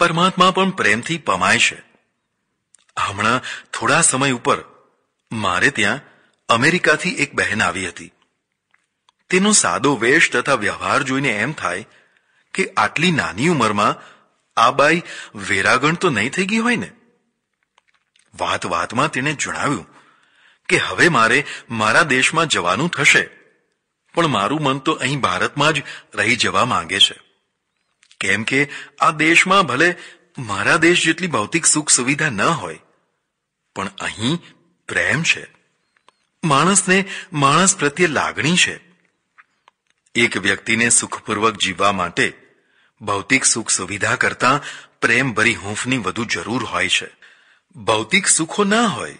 પરમાત્મા પણ પ્રેમથી પમાય છે. હમણાં થોડા સમય ઉપર મારે ત્યાં અમેરિકાથી એક બહેન આવી હતી. તેનો સાદો વેશ તથા વ્યવહાર જોઈને એમ થાય કે આટલી નાની ઉંમરમાં આ બાઈ વેરાગણ તો નહીં થઈ ગઈ હોય ને. વાત વાતમાં તેણે જણાવ્યું કે હવે મારે મારા દેશમાં જવાનું થશે, પણ મારું મન તો અહીં ભારતમાં જ રહી જવા માંગે છે. કેમ કે આ દેશમાં ભલે મારા દેશ જેટલી ભૌતિક સુખ સુવિધા ન હોય, પણ અહીં પ્રેમ છે. માણસને માણસ પ્રત્યે લાગણી છે. એક વ્યક્તિને સુખપૂર્વક જીવવા માટે ભૌતિક સુખ સુવિધા કરતાં પ્રેમભરી હૂંફની વધુ જરૂર હોય છે. ભૌતિક સુખો ના હોય,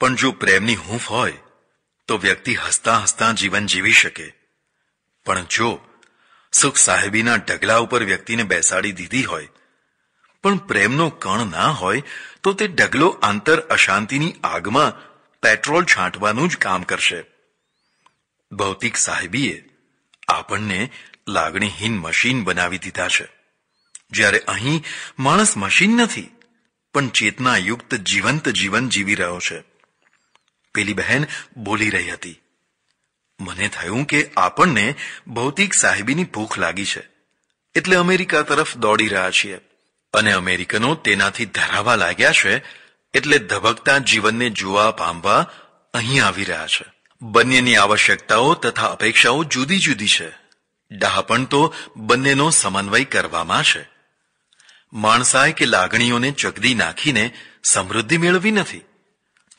પણ જો પ્રેમની હૂંફ હોય તો વ્યક્તિ હસતા હસતા જીવન જીવી શકે. પણ જો સુખ સાહેબીના ઢગલા ઉપર વ્યક્તિને બેસાડી દીધી હોય, પણ પ્રેમનો કણ ના હોય, તો તે ઢગલો આંતર અશાંતિની આગમાં પેટ્રોલ છાંટવાનું જ કામ કરશે. ભૌતિક સાહેબીએ આપણને લાગણીહીન મશીન બનાવી દીધા છે, જ્યારે અહીં માણસ મશીન નથી, પણ ચેતનાયુક્ત જીવંત જીવન જીવી રહ્યો છે. પેલી બહેન બોલી રહી હતી. મને થયું કે આપણને ભૌતિક સાહેબીની ભૂખ લાગી છે, એટલે અમેરિકા તરફ દોડી રહ્યા છીએ, અને અમેરિકનો તેનાથી ધરાવા લાગ્યા છે, એટલે ધબકતા જીવનને જોવા પામવા અહીં આવી રહ્યા છે. બંનેની આવશ્યકતાઓ તથા અપેક્ષાઓ જુદી જુદી છે. ડહાપણ તો બંનેનો સમન્વય કરવામાં છે. માણસાઈ કે લાગણીઓને ચગદી નાખીને સમૃદ્ધિ મેળવી નથી,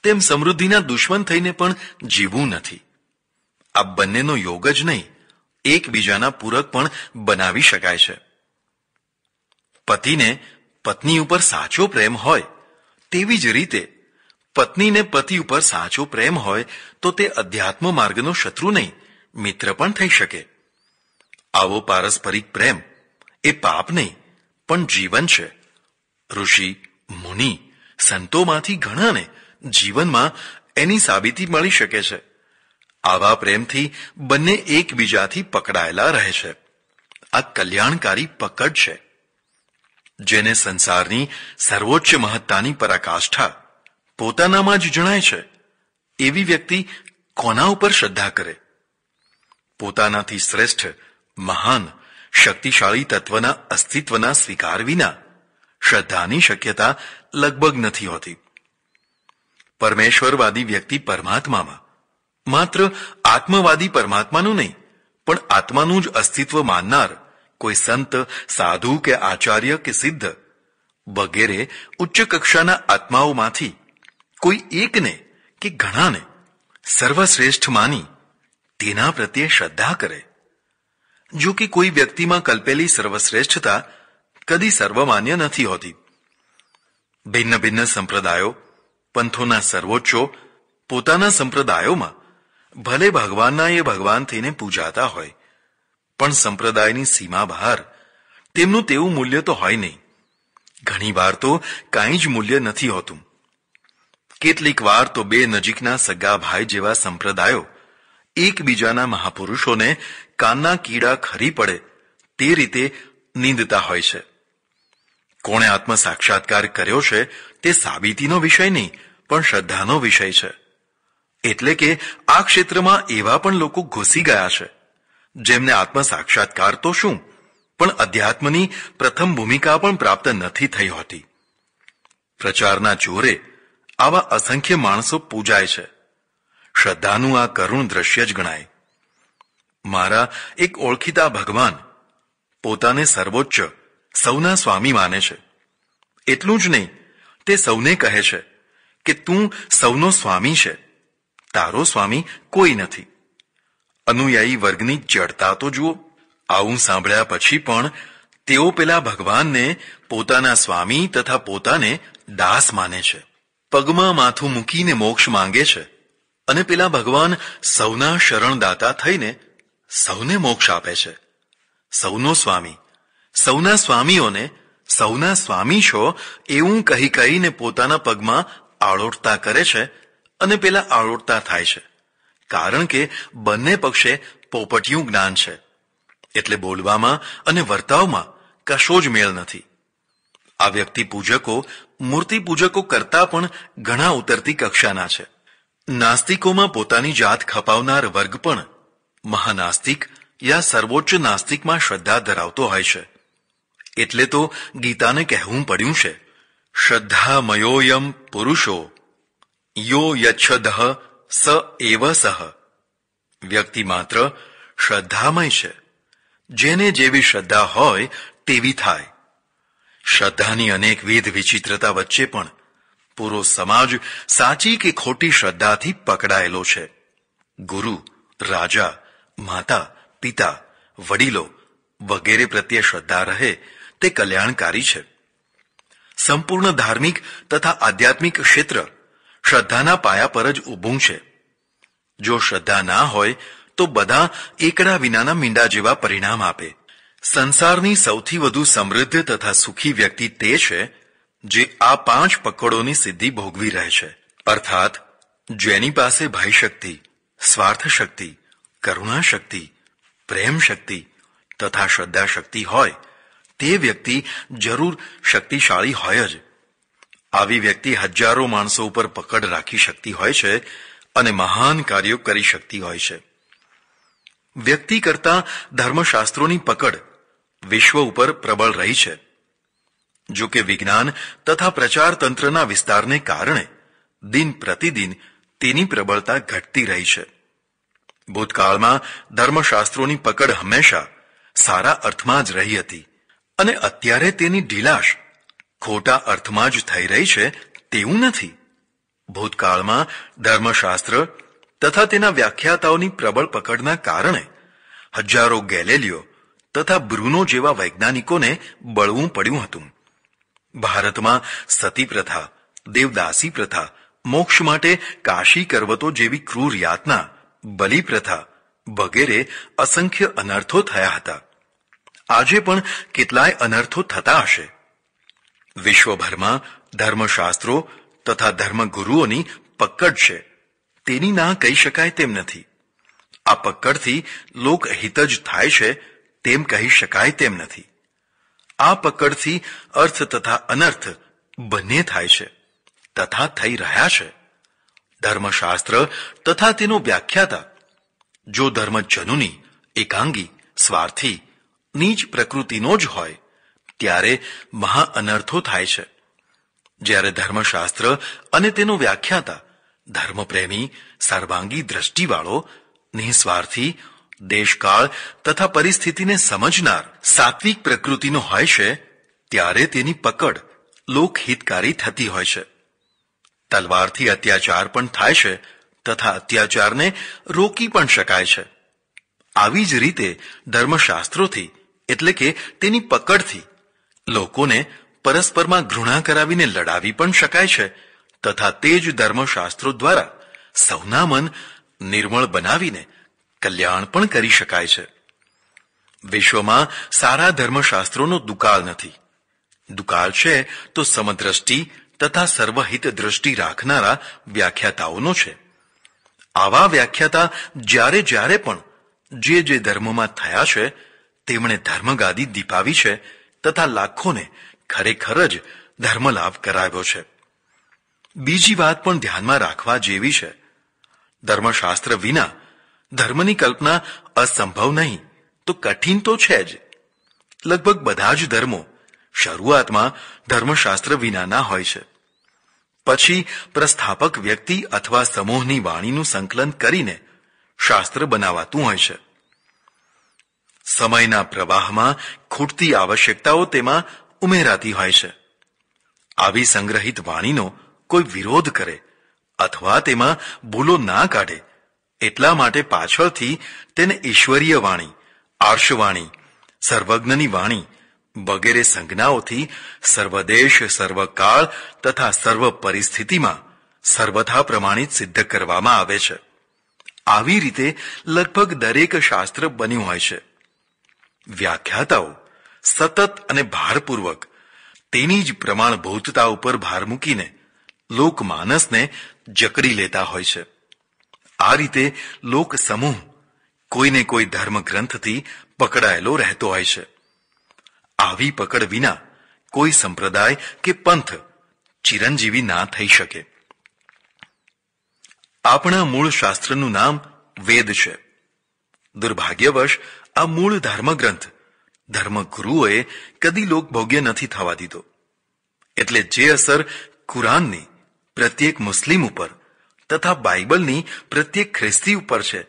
તેમ સમૃદ્ધિના દુશ્મન થઈને પણ જીવવું નથી. આ બંનેનો યોગ જ નહીં, એકબીજાના પૂરક પણ બનાવી શકાય છે. પતિને પત્ની ઉપર સાચો પ્રેમ હોય, તેવી જ રીતે પત્નીને પતિ ઉપર સાચો પ્રેમ હોય તો તે અધ્યાત્મ માર્ગનો શત્રુ નહીં, મિત્ર પણ થઈ શકે. આવો પારસ્પરિક પ્રેમ એ પાપ નહીં, પણ જીવન છે. ઋષિ મુનિ સંતોમાંથી ઘણાને જીવનમાં એની સાબિતી મળી શકે છે. આવા પ્રેમથી બંને એકબીજાથી પકડાયેલા રહે છે. આ કલ્યાણકારી પકડ છે. જેને સંસારની સર્વોચ્ચ મહત્તાની પરાકાષ્ઠા પોતાનામાં જ જણાય છે, એવી વ્યક્તિ કોના ઉપર શ્રદ્ધા કરે? પોતાનાથી શ્રેષ્ઠ, મહાન, શક્તિશાળી તત્વના અસ્તિત્વના સ્વીકાર વિના શ્રદ્ધાની શક્યતા લગભગ નથી હોતી. પરમેશ્વરવાદી વ્યક્તિ પરમાત્મામાં, માત્ર આત્મવાદી પરમાત્માનું નહીં, પણ આત્માનું જ અસ્તિત્વ માનનાર કોઈ સંત, સાધુ કે આચાર્ય કે સિદ્ધ વગેરે ઉચ્ચ કક્ષાના આત્માઓમાંથી કોઈ એકને કે ઘણાને સર્વશ્રેષ્ઠ માની તેના પ્રત્યે શ્રદ્ધા કરે. જો કે કોઈ વ્યક્તિમાં કલ્પેલી સર્વશ્રેષ્ઠતા કદી સર્વમાન્ય નથી હોતી. ભિન્ન ભિન્ન સંપ્રદાયો, પંથોના સર્વોચ્ચો પોતાના સંપ્રદાયોમાં ભલે ભગવાનના એ ભગવાન થઈને પૂજાતા હોય, પણ સંપ્રદાયની સીમા બહાર તેમનું તેવું મૂલ્ય તો હોય નહીં. ઘણી વાર તો કાંઈ જ મૂલ્ય નથી હોતું. કેટલીક વાર તો બે નજીકના સગા ભાઈ જેવા સંપ્રદાયો એકબીજાના મહાપુરુષોને કાનના કીડા ખરી પડે તે રીતે નિંદતા હોય છે. કોણે આત્મ સાક્ષાત્કાર કર્યો છે તે સાબિતીનો વિષય નહીં, પણ શ્રદ્ધાનો વિષય છે. એટલે કે આ ક્ષેત્રમાં એવા પણ લોકો ઘૂસી ગયા છે જેમને આત્મ સાક્ષાત્કાર તો શું, પણ અધ્યાત્મની પ્રથમ ભૂમિકા પણ પ્રાપ્ત નથી થઈ હોતી. પ્રચારના જોરે આવા અસંખ્ય માણસો પૂજાય છે. શ્રદ્ધાનું આ કરુણ દ્રશ્ય જ ગણાય. મારા એક ઓળખીતા ભગવાન પોતાને સર્વોચ્ચ, સૌના સ્વામી માને છે. એટલું જ નહીં, તે સૌને કહે છે કે તું સૌનો સ્વામી છે, તારો સ્વામી કોઈ નથી. અનુયાયી વર્ગની જડતા તો જુઓ. આવું સાંભળ્યા પછી પણ તેઓ પેલા ભગવાનને પોતાના સ્વામી તથા પોતાને દાસ માને છે. પગમાં માથું મૂકીને મોક્ષ માંગે છે, અને પેલા ભગવાન સૌના શરણદાતા થઈને સૌને મોક્ષ આપે છે. સૌનો સ્વામી, સૌના સ્વામીઓને સૌના સ્વામી છો એવું કહી કહીને પોતાના પગમાં આળોટતા કરે છે, અને પેલા આળોટતા થાય છે. કારણ કે બંને પક્ષે પોપટિયું જ્ઞાન છે, એટલે બોલવામાં અને વર્તાવમાં કશો જ મેળ નથી. આ વ્યક્તિ પૂજકો મૂર્તિ પૂજકો કરતા પણ ઘણા ઉતરતી કક્ષાના છે. નાસ્તિકોમાં પોતાની જાત ખપાવનાર વર્ગ પણ મહાનાસ્તિક યા સર્વોચ્ચ નાસ્તિકમાં શ્રદ્ધા ધરાવતો હોય છે. એટલે તો ગીતાને કહેવું પડ્યું છે, શ્રદ્ધામયોયમ પુરુષો યો યચ્છદઃ સ એવ સહ. વ્યક્તિ માત્ર શ્રદ્ધામય છે. જેને જેવી શ્રદ્ધા હોય તેવી થાય. શ્રદ્ધાની અનેકવિધ વિચિત્રતા વચ્ચે પણ પૂરો સમાજ સાચી કે ખોટી શ્રદ્ધાથી પકડાયેલો છે. ગુરુ, રાજા, માતા, પિતા, વડીલો વગેરે પ્રત્યે શ્રદ્ધા રહે તે કલ્યાણકારી છે. સંપૂર્ણ ધાર્મિક તથા આધ્યાત્મિક ક્ષેત્ર શ્રદ્ધાના પાયા પર જ ઊભું છે. જો શ્રદ્ધા ના હોય તો બધા એકડા વિનાના મીંડા જેવા પરિણામ આપે. સંસારની સૌથી વધુ સમૃદ્ધ તથા સુખી વ્યક્તિ તે છે જે આ 5 પકડોની સિદ્ધિ ભોગવી રહે છે. અર્થાત જેની પાસે ભય શક્તિ, સ્વાર્થ શક્તિ, કરુણા શક્તિ, પ્રેમ શક્તિ તથા શ્રદ્ધા શક્તિ હોય તે વ્યક્તિ જરૂર શક્તિશાળી હોય જ. આવી વ્યક્તિ હજારો માણસો ઉપર પકડ રાખી શકતી હોય છે અને મહાન કાર્યો કરી શકતી હોય છે. વ્યક્તિ કરતા ધર્મશાસ્ત્રોની પકડ વિશ્વ ઉપર પ્રબળ રહી છે. જો કે વિજ્ઞાન તથા પ્રચાર તંત્રના વિસ્તારને કારણે દિન પ્રતિદિન તેની પ્રબળતા ઘટતી રહી છે. ભૂતકાળમાં ધર્મશાસ્ત્રોની પકડ હંમેશા સારા અર્થમાં જ રહી હતી અને અત્યારે તેની ઢીલાશ ખોટા અર્થમાં જ થઈ રહી છે તેવું નથી. ભૂતકાળમાં ધર્મશાસ્ત્ર તથા તેના વ્યાખ્યાતાઓની પ્રબળ પકડના કારણે હજારો ગેલેલિયો તથા બ્રુનો જેવા વૈજ્ઞાનિકોને બળવું પડ્યું હતું. ભારતમાં સતી પ્રથા, દેવદાસી પ્રથા, મોક્ષ માટે કાશી કરવતો જેવી ક્રૂર યાતના, બલિ પ્રથા વગેરે અસંખ્ય અનર્થો થયા હતા. આજે પણ કેટલાય અનર્થો થતા હશે. વિશ્વભરમાં ધર્મશાસ્ત્રો તથા ધર્મગુરુઓની પકડ છે તેની ના કહી શકાય તેમ નથી. આ પકડથી લોકહિત જ થાય છે તેમ કહી શકાય તેમ નથી. આ પકડથી અર્થ તથા અનર્થ બંને થાય છે તથા થઈ રહ્યા છે. ધર્મશાસ્ત્ર તથા તેનો વ્યાખ્યાતા જો ધર્મજનુની, એકાંગી, સ્વાર્થી, નીચ પ્રકૃતિનો જ હોય ત્યારે મહા અનર્થો થાય છે. જ્યારે ધર્મશાસ્ત્ર અને તેનો વ્યાખ્યાતા ધર્મપ્રેમી, સર્વાંગી દ્રષ્ટિવાળો, નિસ્વાર્થી, દેશકાળ તથા પરિસ્થિતિને સમજનાર સાત્વિક પ્રકૃતિનો હોય છે ત્યારે તેની પકડ લોકહિતકારી થતી હોય છે. તલવારથી અત્યાચાર પણ થાય છે તથા અત્યાચારને રોકી પણ શકાય છે. આવી જ રીતે ધર્મશાસ્ત્રોથી એટલે કે તેની પકડથી લોકોને પરસ્પરમાં ઘૃણા કરાવીને લડાવી પણ શકાય છે તથા તે જ ધર્મશાસ્ત્રો દ્વારા સૌના મન નિર્મળ બનાવીને કલ્યાણ પણ કરી શકાય છે. વિશ્વમાં સારા ધર્મશાસ્ત્રોનો દુકાળ નથી. દુકાળ છે તો સમદ્રષ્ટિ તથા સર્વહિત દ્રષ્ટિ રાખનારા વ્યાખ્યાતાઓનો છે. આવા વ્યાખ્યાતા જ્યારે જ્યારે પણ જે જે ધર્મમાં થયા છે તેમણે ધર્મગાદી દીપાવી છે તથા લાખોને ખરેખર જ ધર્મલાભ કરાવ્યો છે. બીજી વાત પણ ધ્યાનમાં રાખવા જેવી છે. ધર્મશાસ્ત્ર વિના ધર્મની કલ્પના અસંભવ નહીં તો કઠિન તો છે જ. લગભગ બધા જ ધર્મો શરૂઆતમાં ધર્મશાસ્ત્ર વિનાના હોય છે. પછી પ્રસ્થાપક વ્યક્તિ અથવા સમૂહની વાણીનું સંકલન કરીને શાસ્ત્ર બનાવાતું હોય છે. સમયના પ્રવાહમાં ખૂટતી આવશ્યકતાઓ તેમાં ઉમેરાતી હોય છે. આવી સંગ્રહિત વાણીનો કોઈ વિરોધ કરે અથવા તેમાં ભૂલો ના કાઢે એટલા માટે પાછળથી તેને ઈશ્વરીય વાણી, આર્ષવાણી, સર્વજ્ઞની વાણી વગેરે સંજ્ઞાઓથી સર્વદેશ, સર્વકાળ તથા સર્વ પરિસ્થિતિમાં સર્વથા પ્રમાણિત સિદ્ધ કરવામાં આવે છે. આવી રીતે લગભગ દરેક શાસ્ત્ર બન્યું હોય છે. વ્યાખ્યાતાઓ સતત અને ભારપૂર્વક તેની જ પ્રમાણભૂતતા ઉપર ભાર મૂકીને લોકમાનસને જકડી લેતા હોય છે. આ રીતે લોક સમૂહ કોઈને કોઈ ધર્મ ગ્રંથથી પકડાયેલો રહેતો હોય છે. આવી પકડ વિના કોઈ સંપ્રદાય કે પંથ ચિરંજીવી ના થઈ શકે. આપણા મૂળ શાસ્ત્રનું નામ વેદ છે. દુર્ભાગ્યવશ આ મૂળ ધર્મગ્રંથ ધર્મગુરુઓએ કદી લોકભોગ્ય નથી થવા દીધો. એટલે જે અસર કુરાનની પ્રત્યેક મુસ્લિમ ઉપર તથા બાઇબલની પ્રત્યેક ખ્રિસ્તી ઉપર છે,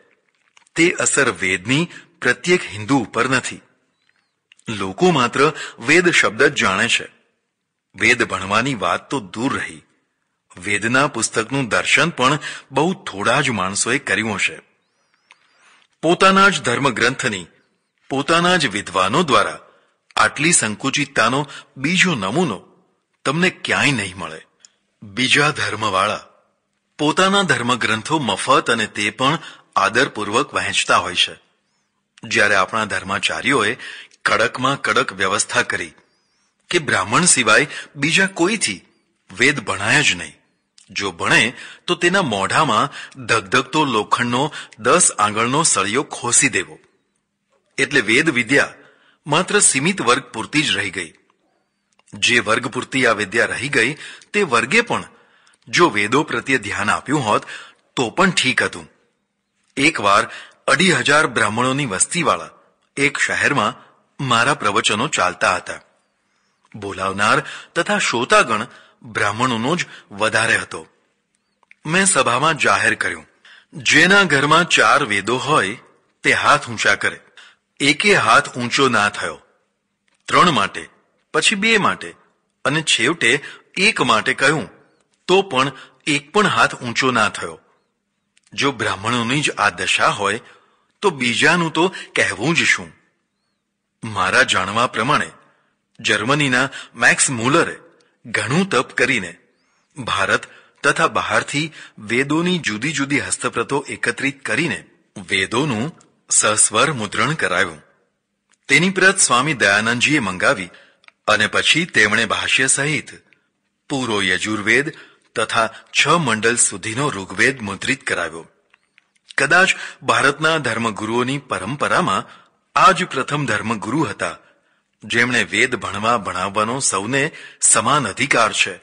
તે અસર વેદની પ્રત્યેક હિન્દુ ઉપર નથી. લોકો માત્ર વેદ શબ્દ જ જાણે છે. વેદ ભણવાની વાત તો દૂર રહી, વેદના પુસ્તકનું દર્શન પણ બહુ થોડા જ માણસોએ કર્યું હશે. પોતાના જ ધર્મગ્રંથની પોતાના જ વિદ્વાનો દ્વારા આટલી સંકુચિતતાનો બીજો નમૂનો તમને ક્યાંય નહીં મળે. બીજા ધર્મવાળા પોતાના ધર્મગ્રંથો મફત અને તે પણ આદરપૂર્વક વહેંચતા હોય છે, જ્યારે આપણા ધર્માચાર્યોએ કડકમાં કડક વ્યવસ્થા કરી કે બ્રાહ્મણ સિવાય બીજા કોઈથી વેદ ભણાય જ નહીં. જો ભણે તો તેના મોઢામાં ધગધગતો લોખંડનો 10 આંગળનો સળિયો ખોસી દેવો. એટલે વેદ વિદ્યા માત્ર સીમિત વર્ગ પૂરતી જ રહી ગઈ. જે વર્ગ પૂરતી આ વિદ્યા રહી ગઈ તે વર્ગે પણ જો વેદો પ્રત્યે ધ્યાન આપ્યું હોત તો પણ ઠીક હતું. એકવાર 2,500 બ્રાહ્મણોની વસ્તીવાળા એક શહેરમાં મારા પ્રવચનો ચાલતા હતા. બોલાવનાર તથા શ્રોતાગણ બ્રાહ્મણોનો જ વધારે હતો. મેં સભામાં જાહેર કર્યું, જેના ઘરમાં 4 વેદો હોય તે હાથ ઊંચા કરે. એકે હાથ ઊંચો ના થયો. 3 માટે, પછી 2 માટે અને છેવટે 1 માટે કહ્યું તો પણ એક પણ હાથ ઊંચો ના થયો. જો બ્રાહ્મણોની જ આ દશા હોય તો બીજાનું તો કહેવું જ શું. મારા જાણવા પ્રમાણે જર્મનીના મેક્સ મુલરે ઘણું તપ કરીને ભારત તથા બહારથી વેદોની જુદી જુદી હસ્તપ્રતો એકત્રિત કરીને વેદોનું સસ્વર મુદ્રણ કરાવ્યું. તેની પ્રત સ્વામી દયાનંદજીએ મંગાવી અને પછી તેમણે ભાષ્ય સહિત પૂરો યજુર્વેદ તથા 6 મંડલ સુધીનો ઋગ્વેદ મુદ્રિત કરાવ્યો. કદાચ ભારતના ધર્મગુરુઓની પરંપરામાં આ જ પ્રથમ ધર્મગુરુ હતા જેમણે વેદ ભણવા ભણાવવાનો સૌને સમાન અધિકાર છે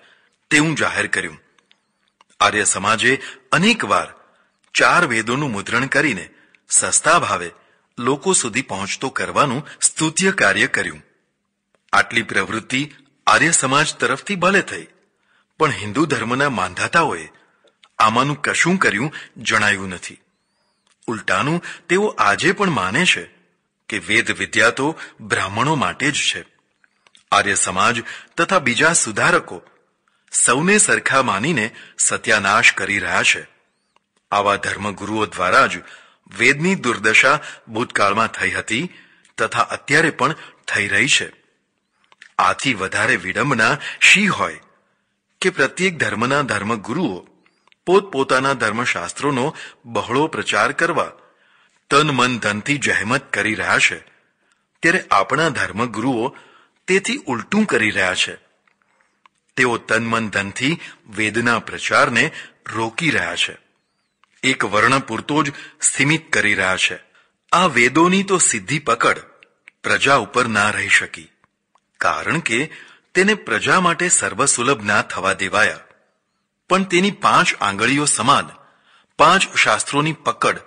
તેવું જાહેર કર્યું. આર્ય સમાજે અનેકવાર 4 વેદોનું મુદ્રણ કરીને સસ્તા ભાવે લોકો સુધી પહોંચતો કરવાનું સ્તુત્ય કાર્ય કર્યું. આટલી પ્રવૃત્તિ આર્ય સમાજ તરફથી ભલે થઈ, પણ હિન્દુ ધર્મના માંધાતાઓએ આમાંનું કશું કર્યું જણાયું નથી. ઉલટાનું તેઓ આજે પણ માને છે કે વેદ વિદ્યા તો બ્રાહ્મણો માટે જ છે. આર્ય સમાજ તથા બીજા સુધારકો સૌને સરખા માનીને સત્યાનાશ કરી રહ્યા છે. આવા ધર્મગુરુઓ દ્વારા જ વેદની દુર્દશા ભૂતકાળમાં થઈ હતી તથા અત્યારે પણ થઈ રહી છે. આથી વધારે વિડંબના શી હોય કે પ્રત્યેક ધર્મના ધર્મગુરુઓ પોતપોતાના ધર્મશાસ્ત્રોનો બહોળો પ્રચાર કરવા તન મન ધનથી જહેમત કરી રહ્યા છે, ત્યારે આપણા ધર્મગુરુઓ તેથી ઉલટું કરી રહ્યા છે. તેઓ તન મન ધનથી વેદના પ્રચારને રોકી રહ્યા છે. એક વર્ણ પૂરતો જ સીમિત કરી રહ્યા છે. આ વેદોની તો સીધી પકડ પ્રજા ઉપર ના રહી શકી, કારણ કે તેને પ્રજા માટે સર્વસુલભ ના થવા દેવાયા. પણ તેની 5 આંગળીઓ સમાન 5 શાસ્ત્રોની પકડ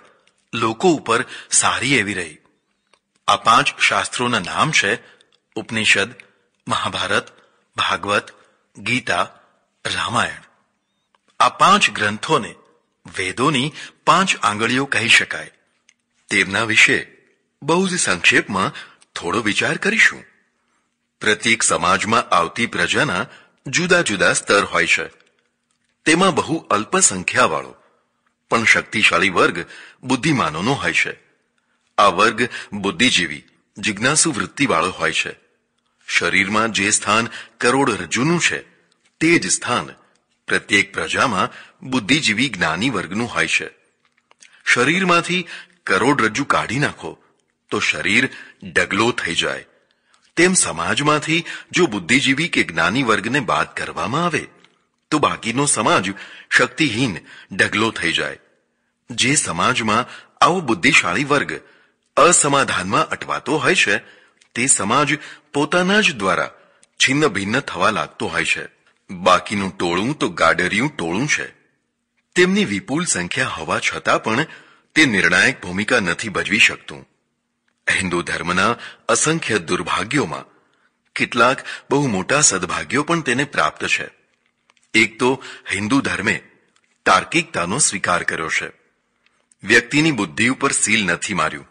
લોકો ઉપર સારી એવી રહી. આ 5 શાસ્ત્રોના નામ છે ઉપનિષદ, મહાભારત, ભાગવત, ગીતા, રામાયણ. આ 5 ગ્રંથોને વેદોની 5 આંગળીઓ કહી શકાય. તેમના વિશે બહુ જ સંક્ષેપમાં થોડો વિચાર કરીશું. પ્રત્યેક સમાજમાં આવતી પ્રજાના જુદા જુદા સ્તર હોય છે. તેમાં બહુ અલ્પ સંખ્યાવાળો પણ શક્તિશાળી વર્ગ બુદ્ધિમાનોનો હોય છે. આ વર્ગ બુદ્ધિજીવી, જિજ્ઞાસુ વૃત્તિવાળો હોય છે. શરીરમાં જે સ્થાન કરોડરજ્જુનું છે તે જ સ્થાન પ્રત્યેક પ્રજામાં બુદ્ધિજીવી જ્ઞાની વર્ગનું હોય છે. શરીરમાંથી કરોડરજ્જુ કાઢી નાખો તો શરીર ડગલો થઈ જાય. તેમ સમાજમાંથી જો બુદ્ધિજીવી કે જ્ઞાની વર્ગને બાદ કરવામાં આવે તો બાકીનો સમાજ શક્તિહીન ડગલો થઈ જાય. જે સમાજમાં આવો બુદ્ધિશાળી વર્ગ અસમાધાનમાં અટવાતો હોય છે તે સમાજ પોતાના જ દ્વારા છિન્ન ભિન્ન થવા લાગતો હોય છે. બાકીનું ટોળું તો ગાડરિયું ટોળું છે. તેમની વિપુલ સંખ્યા હોવા છતાં પણ તે નિર્ણાયક ભૂમિકા નથી ભજવી શકતું. હિન્દુ ધર્મના અસંખ્ય દુર્ભાગ્યોમાં કેટલાક બહુ મોટા સદભાગ્યો પણ તેને પ્રાપ્ત છે. એક તો હિન્દુ ધર્મે તાર્કિકતાનો સ્વીકાર કર્યો છે. વ્યક્તિની બુદ્ધિ ઉપર સીલ નથી માર્યું.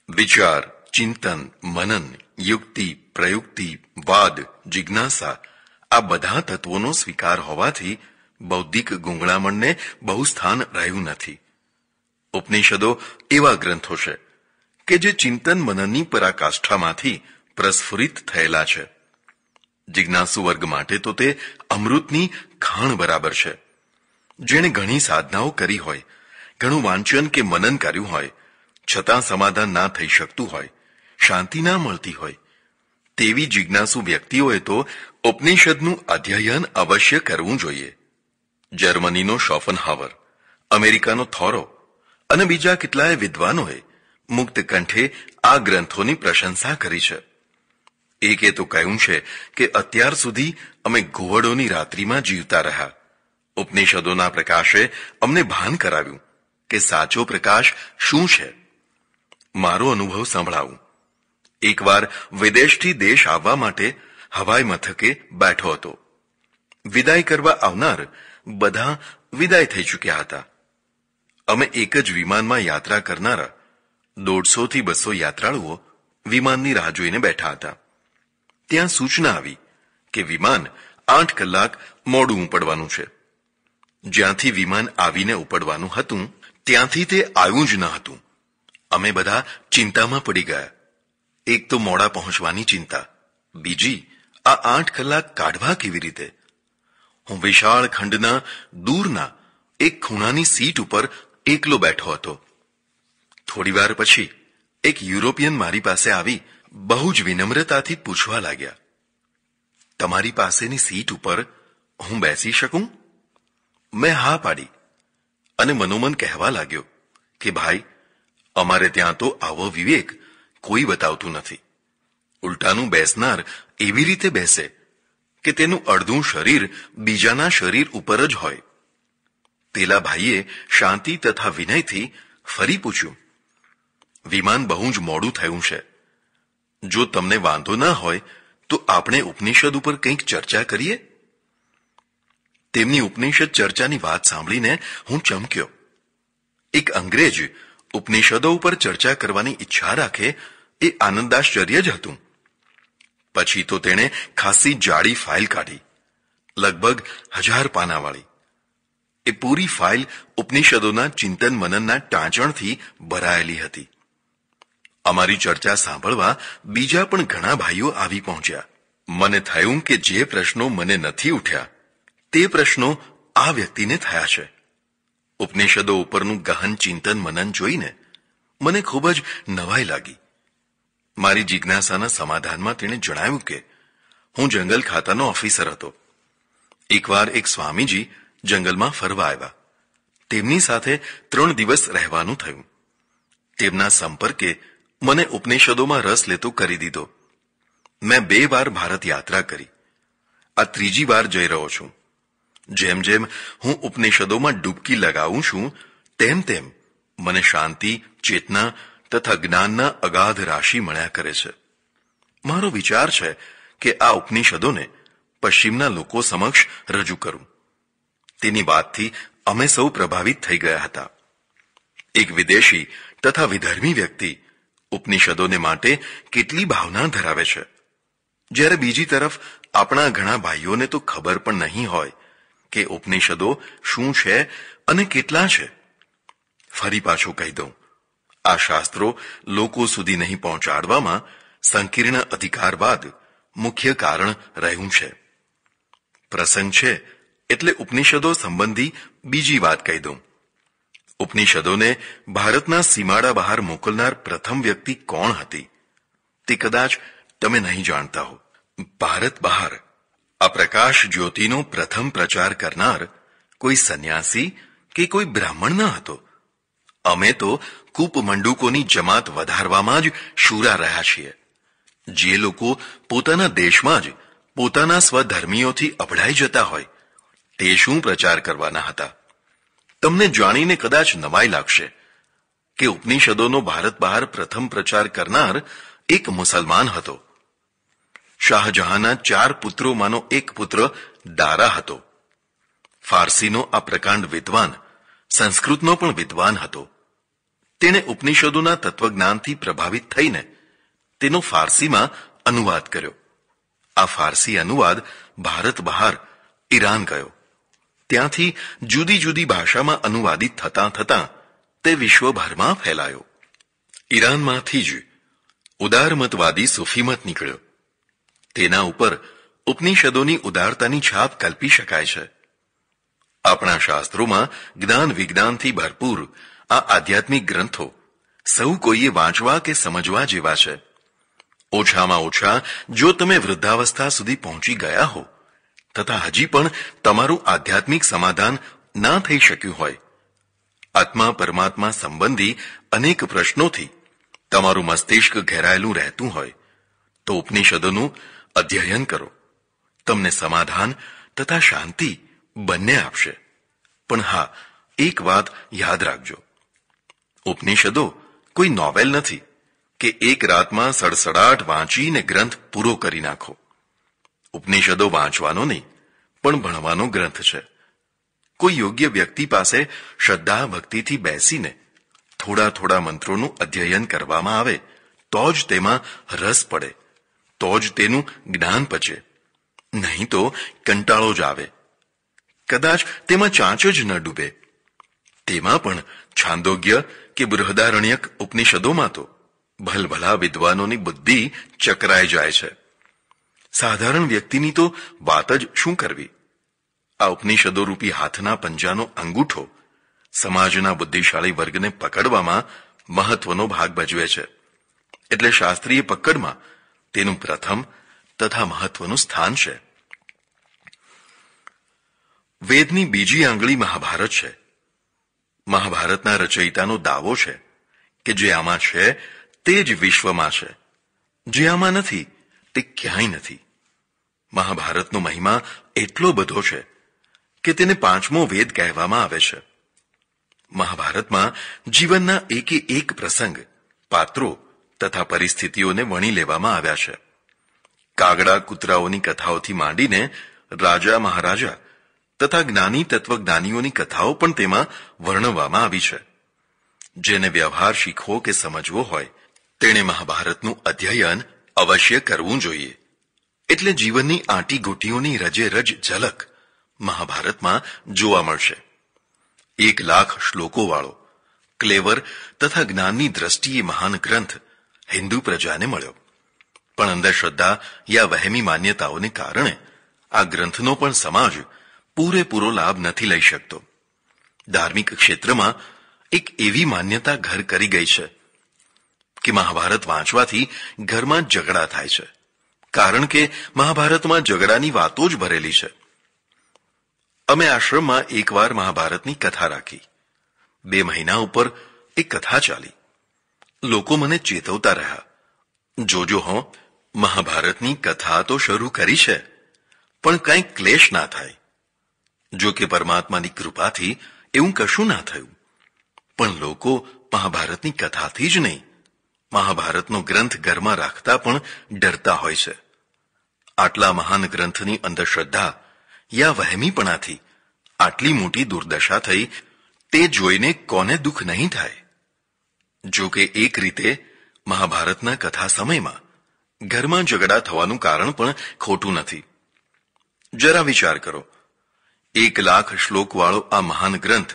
વિચાર, ચિંતન, મનન, યુક્તિ, પ્રયુક્તિ, વાદ, જિજ્ઞાસા આ બધા તત્વોનો સ્વીકાર હોવાથી બૌદ્ધિક ગુંગળામણને બહુ સ્થાન રહ્યું નથી. ઉપનિષદો એવા ગ્રંથો છે કે જે ચિંતન મનનની પરાકાષ્ઠામાંથી પ્રસ્ફુરિત થયેલા છે. જિજ્ઞાસુ વર્ગ માટે તો તે અમૃતની ખાણ બરાબર છે. જેણે ઘણી સાધનાઓ કરી હોય, ઘણું વાંચન કે મનન કર્યું હોય, છતાં સમાધાન ના થઈ શકતું હોય, શાંતિ ના મળતી હોય, તેવી જિજ્ઞાસુ વ્યક્તિઓએ તો ઉપનિષદનું અધ્યયન અવશ્ય કરવું જોઈએ. જર્મનીનો શોફનહાવર, અમેરિકાનો થોરો અને બીજા કેટલાય વિદ્વાનોએ મુક્ત કંઠે આ ગ્રંથોની પ્રશંસા કરી છે. એકે તો કહ્યું છે કે અત્યાર સુધી અમે ઘુવડોની રાત્રિમાં જીવતા રહ્યા. ઉપનિષદોના પ્રકાશે અમને ભાન કરાવ્યું કે સાચો પ્રકાશ શું છે. મારો અનુભવ સંભળાવું. એકવાર વિદેશથી દેશ આવવા માટે હવાઈ મથકે બેઠો હતો. વિદાય કરવા આવનાર બધા વિદાય થઈ ચૂક્યા હતા. અમે એક જ વિમાનમાં યાત્રા કરનારા 150 થી 200 યાત્રાળુઓ વિમાનની રાહ જોઈને બેઠા હતા. ત્યાં સૂચના આવી કે વિમાન 8 કલાક મોડું ઉપડવાનું છે. જ્યાંથી વિમાન આવીને ઉપડવાનું હતું ત્યાંથી તે આવ્યું જ ન હતું. અમે બધા ચિંતામાં પડી ગયા. એક તો મોડા પહોંચવાની ચિંતા, બીજી આ 8 કલાક કાઢવા કેવી રીતે. હું વિશાળ ખંડના દૂરના એક ખૂણાની સીટ ઉપર એકલો બેઠો હતો. થોડીવાર પછી એક યુરોપિયન મારી પાસે આવી બહુ જ વિનમ્રતાથી પૂછવા લાગ્યા, તમારી પાસેની સીટ ઉપર હું બેસી શકું? મેં હા પાડી અને મનોમન કહેવા લાગ્યો કે ભાઈ, અમારે ત્યાં તો આવો વિવેક કોઈ બતાવતું નથી. ઉલટાનું બેસનાર એવી રીતે બેસે કે તેનું અડધું શરીર બીજાના શરીર ઉપર જ હોય. પેલા ભાઈએ શાંતિ તથા વિનયથી ફરી પૂછ્યું, વિમાન બહુ જ મોડું થયું છે. જો તમને વાંધો ના હોય તો આપણે ઉપનિષદ ઉપર કંઈક ચર્ચા કરીએ. તેમની ઉપનિષદ ચર્ચાની વાત સાંભળીને હું ચમક્યો. એક અંગ્રેજ ઉપનિષદો ઉપર ચર્ચા કરવાની ઈચ્છા રાખે એ આનંદાશ્ચર્ય જ હતું. પછી તો તેણે ખાસી જાડી ફાઇલ કાઢી, લગભગ 1000 પાનાવાળી. એ પૂરી ફાઇલ ઉપનિષદોના ચિંતન મનનના ટાંચણથી ભરાયેલી હતી. અમારી ચર્ચા સાંભળવા બીજા પણ ઘણા ભાઈઓ આવી પહોંચ્યા. મને થયું કે જે પ્રશ્નો મને નથી ઉઠ્યા તે પ્રશ્નો આ વ્યક્તિને થયા છે. ઉપનિષદો ઉપરનું ગહન ચિંતન મનન જોઈને મને ખૂબ જ નવાઈ લાગી. મારી જિજ્ઞાસાના સમાધાનમાં તેણે જણાવ્યું કે હું જંગલ ખાતાનો ઓફિસર હતો. એકવાર એક સ્વામીજી જંગલમાં ફરવા આવ્યા. તેમની સાથે 3 દિવસ રહેવાનું થયું. તેમના સંપર્કે મને ઉપનિષદોમાં રસ લેતો કરી દીધો. મેં 2 વાર ભારત યાત્રા કરી. આ 3જી વાર જઈ રહ્યો છું. જેમ જેમ હું ઉપનિષદોમાં ડૂબકી લગાવું છું તેમ તેમ મને શાંતિ, ચેતના તથા જ્ઞાનના અગાધ રાશિ મળ્યા કરે છે. મારો વિચાર છે કે આ ઉપનિષદોને પશ્ચિમના લોકો સમક્ષ રજૂ કરું. તેની વાતથી અમે સૌ પ્રભાવિત થઈ ગયા હતા. એક વિદેશી તથા વિધર્મી વ્યક્તિ ઉપનિષદોને માટે કેટલી ભાવના ધરાવે છે, જ્યારે બીજી તરફ આપણા ઘણા ભાઈઓને તો ખબર પણ નહીં હોય કે ઉપનિષદો શું છે અને કેટલા છે. ફરી પાછું કહી દઉં, આ શાસ્ત્રો લોકો સુધી નહીં પહોંચાડવામાં સંકીર્ણ અધિકારવાદ મુખ્ય કારણ રહ્યું છે. પ્રસંગ છે એટલે ઉપનિષદો સંબંધી બીજી વાત કહી દઉં. ઉપનિષદોને ભારતના સીમાડા બહાર મોકલનાર પ્રથમ વ્યક્તિ કોણ હતી તે કદાચ તમે નહીં જાણતા હો. ભારત બહાર આ પ્રકાશ જ્યોતિનો પ્રથમ પ્રચાર કરનાર કોઈ સંન્યાસી કે કોઈ બ્રાહ્મણ ન હતો. અમે તો કૂપમંડુકોની જમાત વધારવામાં જ શૂરા રહ્યા છીએ. જે લોકો પોતાના દેશમાં જ પોતાના સ્વધર્મીઓથી અભડાઈ જતા હોય તે શું પ્રચાર કરવાના હતા? તમને જાણીને કદાચ નવાઈ લાગશે કે ઉપનિષદોનો ભારત બહાર પ્રથમ પ્રચાર કરનાર એક મુસલમાન હતો. શાહજહાંના 4 પુત્રોમાંનો એક પુત્ર દારા હતો. ફારસીનો આ પ્રકાંડ વિદ્વાન સંસ્કૃતનો પણ વિદ્વાન હતો. તેણે ઉપનિષદોના તત્વજ્ઞાનથી પ્રભાવિત થઈને તેનો ફારસીમાં અનુવાદ કર્યો. આ ફારસી અનુવાદ ભારત બહાર ઈરાન ગયો. ત્યાંથી જુદી જુદી ભાષામાં અનુવાદિત થતાં થતાં તે વિશ્વભરમાં ફેલાયો. ઈરાનમાંથી જ ઉદારમતવાદી સૂફીમત નીકળ્યો. તેના ઉપર ઉપનિષદોની ઉદારતાની છાપ કલ્પી શકાય છે. આપણા શાસ્ત્રોમાં જ્ઞાન વિજ્ઞાનથી ભરપૂર આ આધ્યાત્મિક ગ્રંથો સૌ કોઈએ વાંચવા કે સમજવા જેવા છે. ઓછામાં ઓછા જો તમે વૃદ્ધાવસ્થા સુધી પહોંચી ગયા હો તથા હજી પણ તમારું આધ્યાત્મિક સમાધાન ના થઈ શક્યું હોય, આત્મા પરમાત્મા સંબંધી અનેક પ્રશ્નોથી તમારું મસ્તિષ્ક ઘેરાયેલું રહેતું હોય તો ઉપનિષદોનું અધ્યયન કરો. તમને સમાધાન તથા શાંતિ બંને આપશે. પણ હા, એક વાત યાદ રાખજો, ઉપનિષદો કોઈ નોવેલ નથી કે એક રાતમાં સડસડાટ વાંચીને ગ્રંથ પૂરો કરી નાખો. ઉપનિષદો વાંચવાનો નહીં પણ ભણવાનો ગ્રંથ છે. કોઈ યોગ્ય વ્યક્તિ પાસે શ્રદ્ધા ભક્તિથી બેસીને થોડા થોડા મંત્રોનું અધ્યયન કરવામાં આવે તો જ તેમાં રસ પડે, તો જ તેનું જ્ઞાન પચે. નહીં તો કંટાળો જ આવે. કદાચ તેમાં ચાંચ જ ન ડૂબે. તેમાં પણ છાંદોગ્ય કે બૃહદારણ્યક ઉપનિષદોમાં તો ભલભલા વિદ્વાનોની બુદ્ધિ ચકરાઈ જાય છે. સાધારણ વ્યક્તિની તો વાત જ શું કરવી. આ ઉપનિષદો રૂપી હાથના પંજાનો અંગૂઠો સમાજના બુદ્ધિશાળી વર્ગને પકડવામાં મહત્વનો ભાગ ભજવે છે. એટલે શાસ્ત્રીય પકડમાં તેનું પ્રથમ તથા મહત્વનું સ્થાન છે. વેદની બીજી આંગળી મહાભારત છે. મહાભારતના રચયિતાનો દાવો છે કે જે આમાં છે તે જ વિશ્વમાં છે, જે આમાં નથી તે ક્યાંય નથી. મહાભારતનો મહિમા એટલો બધો છે કે તેને 5મો વેદ કહેવામાં આવે છે. મહાભારતમાં જીવનના એકે એક પ્રસંગ, પાત્રો તથા પરિસ્થિતિઓને વણી લેવામાં આવ્યા છે. કાગડા કૂતરાઓની કથાઓથી માંડીને રાજા મહારાજા તથા જ્ઞાની તત્વજ્ઞાનીઓની કથાઓ પણ તેમાં વર્ણવવામાં આવી છે. જેને વ્યવહાર શીખવો કે સમજવો હોય તેણે મહાભારતનું અધ્યયન અવશ્ય કરવું જોઈએ. એટલે જીવનની આંટી ગોટીઓની રજે રજ ઝલક મહાભારતમાં જોવા મળશે. 1,00,000 શ્લોકોવાળો ક્લેવર તથા જ્ઞાનની દ્રષ્ટિએ મહાન ગ્રંથ હિન્દુ પ્રજાને મળ્યો. પણ અંધશ્રદ્ધા યા વહેમી માન્યતાઓને કારણે આ ગ્રંથનો પણ સમાજ પૂરેપૂરો લાભ નથી લઈ શકતો. ધાર્મિક ક્ષેત્રમાં એક એવી માન્યતા ઘર કરી ગઈ છે કે મહાભારત વાંચવાથી ઘરમાં ઝઘડા થાય છે, કારણ કે મહાભારતમાં ઝઘડાની વાતો જ ભરેલી છે. અમે આશ્રમમાં એકવાર મહાભારતની કથા રાખી. 2 મહિના ઉપર એ કથા ચાલી. લોકો મને ચેતવતા રહ્યા, જોજો હો, મહાભારતની કથા તો શરૂ કરી છે પણ કંઈ ક્લેશ ના થાય. જો કે પરમાત્માની કૃપાથી એવું કશું ના થયું. પણ લોકો મહાભારતની કથાથી જ નહીં, મહાભારતનો ગ્રંથ ઘરમાં રાખતા પણ ડરતા હોય છે. આટલા મહાન ગ્રંથની અંધશ્રદ્ધા યા વહેમીપણાથી આટલી મોટી દુર્દશા થઈ તે જોઈને કોને દુઃખ નહીં થાય. જો કે એક રીતે મહાભારતના કથા સમયમાં ઘરમાં ઝઘડા થવાનું કારણ પણ ખોટું નથી. જરા વિચાર કરો, 1,00,000 શ્લોકવાળો આ મહાન ગ્રંથ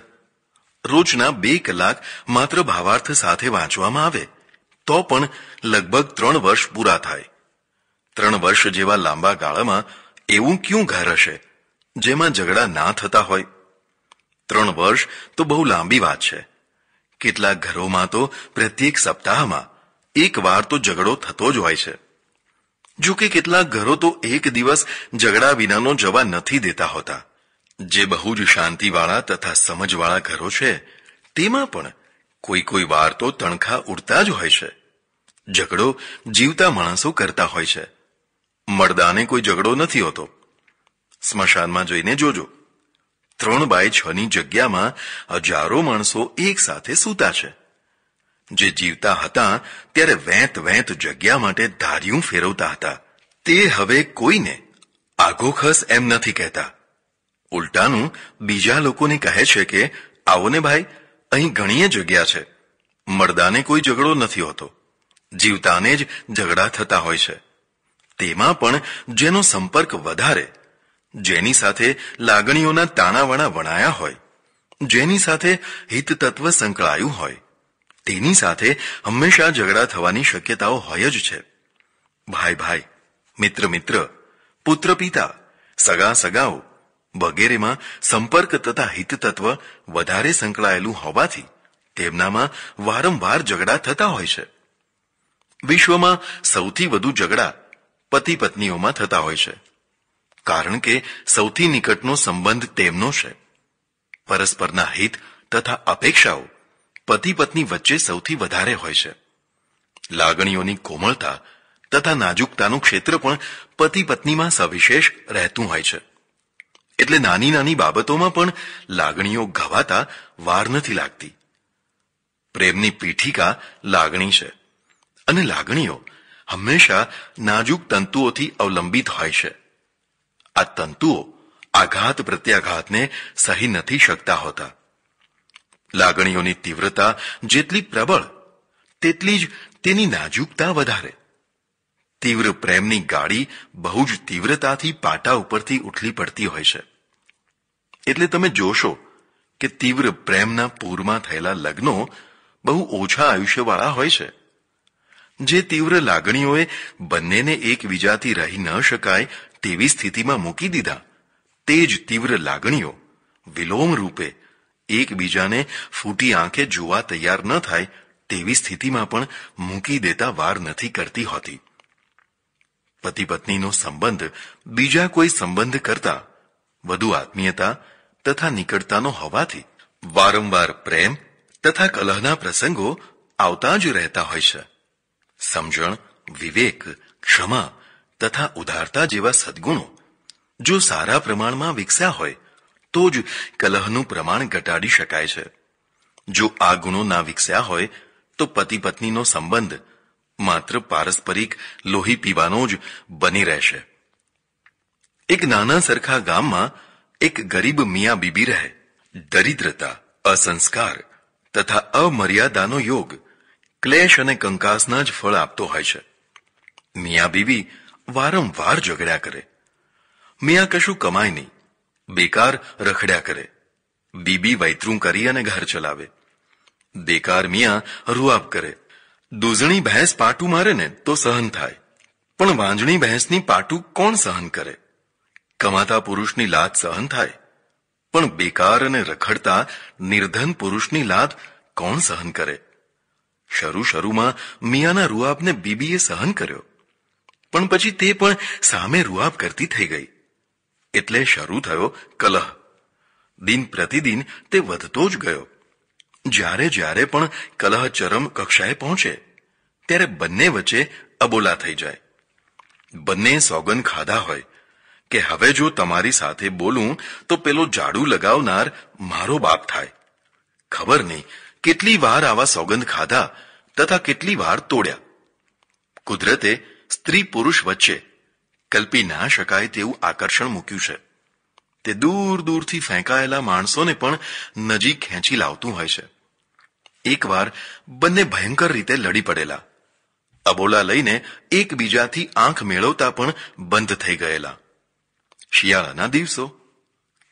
રોજના 2 કલાક માત્ર ભાવાર્થ સાથે વાંચવામાં આવે તો પણ લગભગ 3 વર્ષ પૂરા થાય. 3 વર્ષ જેવા લાંબા ગાળામાં એવું ક્યું ઘર હશે જેમાં ઝઘડા ના થતા હોય? 3 વર્ષ તો બહુ લાંબી વાત છે. કેટલાક ઘરોમાં તો પ્રત્યેક સપ્તાહમાં એક વાર તો ઝઘડો થતો જ હોય છે. જો કે કેટલાક ઘરો તો એક દિવસ ઝઘડા વિનાનો જવા નથી દેતા હોતા. જે બહુ જ શાંતિવાળા તથા સમજવાળા ઘરો છે તેમાં પણ કોઈ વાર તો તણખા ઉડતા જ હોય છે. ઝઘડો જીવતા માણસો કરતા હોય છે. મર્દાને કોઈ ઝઘડો નથી હોતો. સ્મશાનમાં જઈને જોજો, 3x6ની જગ્યામાં હજારો માણસો એક સાથે સૂતા છે. જે જીવતા હતા ત્યારે વેંત વેંત જગ્યા માટે ધાર્યું ફેરવતા હતા, તે હવે કોઈને આઘોખસ એમ નથી કહેતા. ઉલટાનું બીજા લોકોને કહે છે કે આવો ને ભાઈ, અહીં ઘણી જગ્યા છે. મર્દાને કોઈ ઝઘડો નથી હોતો, જીવતાને જ ઝઘડા થતા હોય છે. તેમાં પણ જેનો સંપર્ક વધારે, જેની સાથે લાગણીઓના તાણાવાણા વણાયા હોય, જેની સાથે હિત તત્વ સંકળાયું હોય, તેની સાથે હંમેશા ઝઘડા થવાની શક્યતાઓ હોય જ છે. ભાઈ ભાઈ, મિત્ર મિત્ર, પુત્ર પિતા, સગા સગાઓ વગેરેમાં સંપર્ક તથા હિત તત્વ વધારે સંકળાયેલું હોવાથી તેમનામાં વારંવાર ઝઘડા થતા હોય છે. વિશ્વમાં સૌથી વધુ ઝઘડા પતિ પત્નીઓમાં થતા હોય છે, કારણ કે સૌથી નિકટનો સંબંધ તેમનો છે. પરસ્પરના હિત તથા અપેક્ષાઓ પતિ પત્ની વચ્ચે સૌથી વધારે હોય છે. લાગણીઓની કોમળતા તથા નાજુકતાનું ક્ષેત્ર પણ પતિ પત્નીમાં સવિશેષ રહેતું હોય છે. એટલે નાની નાની બાબતોમાં પણ લાગણીઓ ઘવાતા વાર નથી લાગતી. પ્રેમની પીઠિકા લાગણી છે, અને લાગણીઓ હંમેશા નાજુક તંતુઓથી અવલંબિત હોય છે. આ તંતુઓ આઘાત પ્રત્યાઘાતને સહી નથી શકતા હોતા. લાગણીઓની તીવ્રતા જેટલી પ્રબળ, તેટલી જ તેની નાજુકતા વધારે. તીવ્ર પ્રેમની ગાડી બહુ જ તીવ્રતાથી પાટા ઉપરથી ઉથલી પડતી હોય છે. એટલે તમે જોશો કે તીવ્ર પ્રેમના પૂરમાં થયેલા લગ્નો બહુ ઓછા આયુષ્યવાળા હોય છે. જે તીવ્ર લાગણીઓએ બંનેને એકબીજાથી રહી ન શકાય તેવી સ્થિતિમાં મૂકી દીધા, તે જ તીવ્ર લાગણીઓ વિલોમ રૂપે એકબીજાને ફૂટી આંખે જોવા તૈયાર ન થાય તેવી સ્થિતિમાં પણ મૂકી દેતા વાર નથી કરતી હોતી. પતિ પત્નીનો સંબંધ બીજા કોઈ સંબંધ કરતા વધુ આત્મીયતા તથા નિકટતાનો હોવાથી વારંવાર પ્રેમ તથા કલહના પ્રસંગો આવતા જ રહેતા હોય છે. સમજણ, વિવેક, ક્ષમા તથા ઉદારતા જેવા સદ્ગુણો જો સારા પ્રમાણમાં વિકસ્યા હોય તો જ કલહનું પ્રમાણ ઘટાડી શકાય છે. જો આ ગુણો ના વિકસ્યા હોય તો પતિ પત્નીનો સંબંધ માત્ર પારસ્પરિક લોહી પીવાનો જ બની રહેશે. એક નાના સરખા ગામમાં એક ગરીબ મિયા બીબી રહે. દરિદ્રતા, અસંસ્કાર તથા અમર્યાદાનો યોગ ક્લેશ અને કંકાસના જ ફળ આપતો હોય છે. મિયા બીબી વારંવાર ઝઘડ્યા કરે. મિયા કશું કમાય નહીં, બેકાર રખડ્યા કરે. બીબી વૈતરું કરી અને ઘર ચલાવે. બેકાર મિયા રૂઆબ કરે. દૂધણી ભેંસ પાટું મારે ને તો સહન થાય, પણ વાંજણી ભેંસની પાટું કોણ સહન કરે? કમાતા પુરુષની લાત સહન થાય, પણ બેકાર અને રખડતા નિર્ધન પુરુષની લાત કોણ સહન કરે? શરૂમાં મિયાના રૂઆબને બીબીએ સહન કર્યો, પણ પછી તે પણ સામે રૂઆબ કરતી થઈ ગઈ. એટલે શરૂ થયો કલહ. દિન પ્રતિદિન તે વધતો જ ગયો. જ્યારે જ્યારે પણ કલહ ચરમ કક્ષાએ પહોંચે ત્યારે બંને વચ્ચે અબોલા થઈ જાય. બંને સોગન ખાધા હોય કે હવે જો તમારી સાથે બોલું તો પેલો જાડું લગાવનાર મારો બાપ થાય. ખબર નહીં કેટલી વાર આવા સોગંદ ખાધા તથા કેટલી વાર તોડ્યા. કુદરતે સ્ત્રી પુરુષ વચ્ચે કલ્પી ના શકાય તેવું આકર્ષણ મૂક્યું છે. તે દૂર દૂરથી ફેંકાયેલા માણસોને પણ નજીક ખેંચી લાવતું હોય છે. એકવાર બંને ભયંકર રીતે લડી પડેલા. અબોલા લઈને એકબીજાથી આંખ મેળવતા પણ બંધ થઈ ગયેલા. શિયાળાના દિવસો,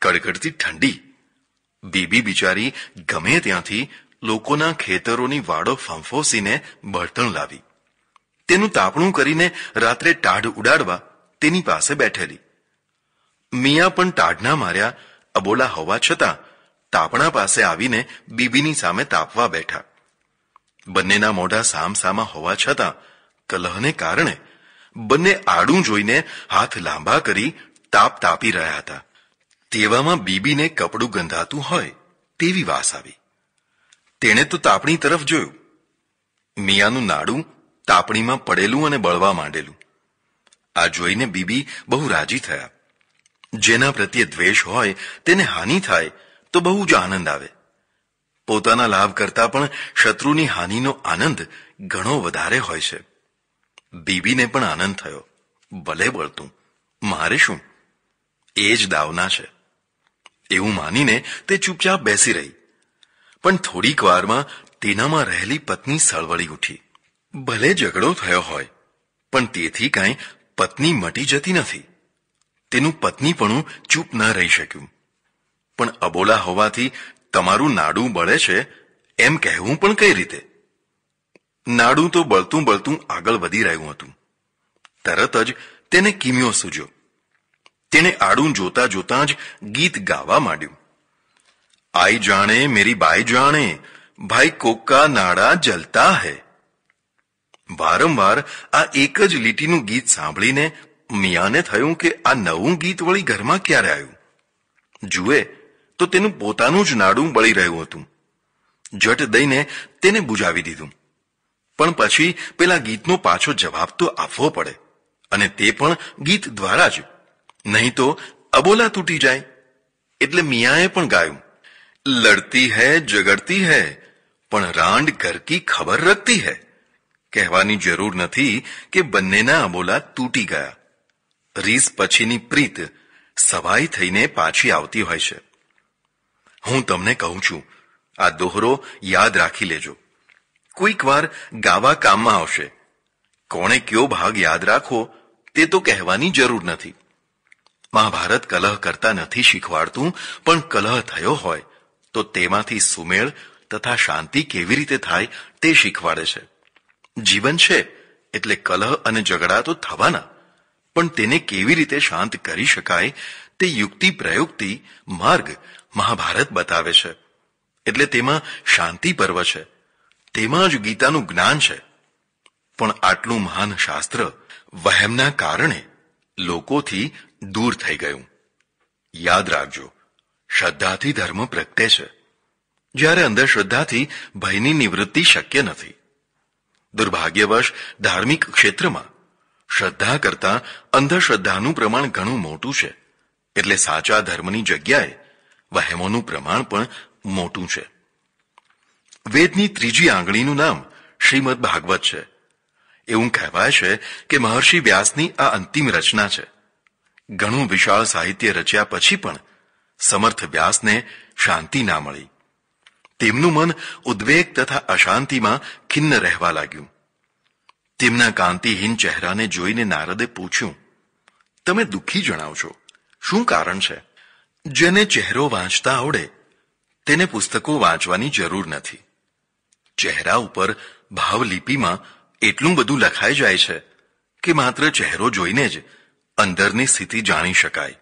કડકડતી ઠંડી. બીબી બિચારી ગમે ત્યાંથી લોકોના ખેતરોની વાડો ફંફોસીને બળતણ લાવી. તેનું તાપણું કરીને રાત્રે ટાઢ ઉડાડવા તેની પાસે બેઠેલી. મિયા પણ ટાઢના માર્યા અબોલા હોવા છતાં તાપણા પાસે આવીને બીબીની સામે તાપવા બેઠા. બંનેના મોઢા સામસામા હોવા છતાં કલહને કારણે બંને આડું જોઈને હાથ લાંબા કરી તાપ તાપી રહ્યા હતા. તેવામાં બીબીને કપડું ગંધાતું હોય તેવી વાસ આવી. તેણે તો તાપણી તરફ જોયું. મિયાનું નાડું તાપણીમાં પડેલું અને બળવા માંડેલું. આ જોઈને બીબી બહુ રાજી થયા. જેના પ્રત્યે દ્વેષ હોય તેને હાનિ થાય તો બહુ જ આનંદ આવે. પોતાના લાભ કરતા પણ શત્રુની હાનિનો આનંદ ઘણો વધારે હોય છે. બીબીને પણ આનંદ થયો. ભલે બળતું, મારે શું, એ જ દાવના છે. એવું માનીને તે ચૂપચાપ બેસી રહી. પણ થોડીક વારમાં તેનામાં રહેલી પત્ની સળવળી ઉઠી. ભલે ઝઘડો થયો હોય, પણ તેથી કાંઈ પત્ની મટી જતી નથી. તેનું પત્નીપણું ચૂપ ન રહી શક્યું. પણ અબોલા હોવાથી તમારું નાડું બળે છે એમ કહેવું પણ કઈ રીતે? નાડું તો બળતું બળતું આગળ વધી રહ્યું હતું. તરત જ તેને કિમિયો સૂજ્યો. તેણે આડું જોતા જોતા જ ગીત ગાવા માંડ્યું. આઈ જાણે મેરી બાઈ જાણે, ભાઈ કોકા નાડા જલતા હૈ. વારંવાર આ એક જ લીટીનું ગીત સાંભળીને મિયાને થયું કે આ નવું ગીત વળી ઘરમાં ક્યારે આવ્યું. જુએ તો તેનું પોતાનું જ નાડું બળી રહ્યું હતું. જટ દઈને તેને બુજાવી દીધું. પણ પછી પેલા ગીતનો પાછો જવાબ તો આપવો પડે, અને તે પણ ગીત દ્વારા જ, નહીં તો અબોલા તૂટી જાય. એટલે મિયાએ પણ ગાયું, લડતી હૈ ઝગડતી હૈ પણ રાંડ ઘર કી ખબર રખતી હૈ. કહેવાની જરૂર નથી કે બંનેના અબોલા તૂટી ગયા. રીસ પછીની પ્રીત સવાઈ થઈને પાછી આવતી હોય છે. હું તમને કહું છું, આ દોહરો યાદ રાખી લેજો. કોઈક વાર ગાવા કામમાં આવશે. કોણે કયો ભાગ યાદ રાખવો તે તો કહેવાની જરૂર નથી. મહાભારત કલહ કરતા નથી શીખવાડતું, પણ કલહ થયો હોય તો તેમાંથી સુમેળ તથા શાંતિ કેવી રીતે થાય તે શીખવાડે છે. જીવન છે એટલે કલહ અને ઝઘડા તો થવાના, પણ તેને કેવી રીતે શાંત કરી શકાય તે યુક્તિ પ્રયુક્તિ માર્ગ મહાભારત બતાવે છે. એટલે તેમાં શાંતિ પર્વ છે. તેમાં જ ગીતાનું જ્ઞાન છે. પણ આટલું મહાન શાસ્ત્ર વહેમના કારણે લોકોથી દૂર થઈ ગયું. યાદ રાખજો, શ્રદ્ધાથી ધર્મ પ્રગટે છે, જ્યારે અંધશ્રદ્ધાથી ભયની નિવૃત્તિ શક્ય નથી. દુર્ભાગ્યવશ ધાર્મિક ક્ષેત્રમાં શ્રદ્ધા કરતાં અંધશ્રદ્ધાનું પ્રમાણ ઘણું મોટું છે. એટલે સાચા ધર્મની જગ્યાએ વહેમોનું પ્રમાણ પણ મોટું છે. વેદની ત્રીજી આંગળીનું નામ શ્રીમદ ભાગવત છે. એવું કહેવાય છે કે મહર્ષિ વ્યાસની આ અંતિમ રચના છે. ઘણું વિશાળ સાહિત્ય રચ્યા પછી પણ સમર્થ વ્યાસને શાંતિ ના મળી. તેમનું મન ઉદ્વેગ તથા અશાંતિમાં ખિન્ન રહેવા લાગ્યું. તેમના કાંતિહીન ચહેરાને જોઈને નારદે પૂછ્યું, તમે દુઃખી જણાવ છો, શું કારણ છે? જેને ચહેરો વાંચતા આવડે તેને પુસ્તકો વાંચવાની જરૂર નથી. ચહેરા ઉપર ભાવલિપિમાં એટલું બધું લખાઈ જાય છે કે માત્ર ચહેરો જોઈને જ અંદરની સ્થિતિ જાણી શકાય.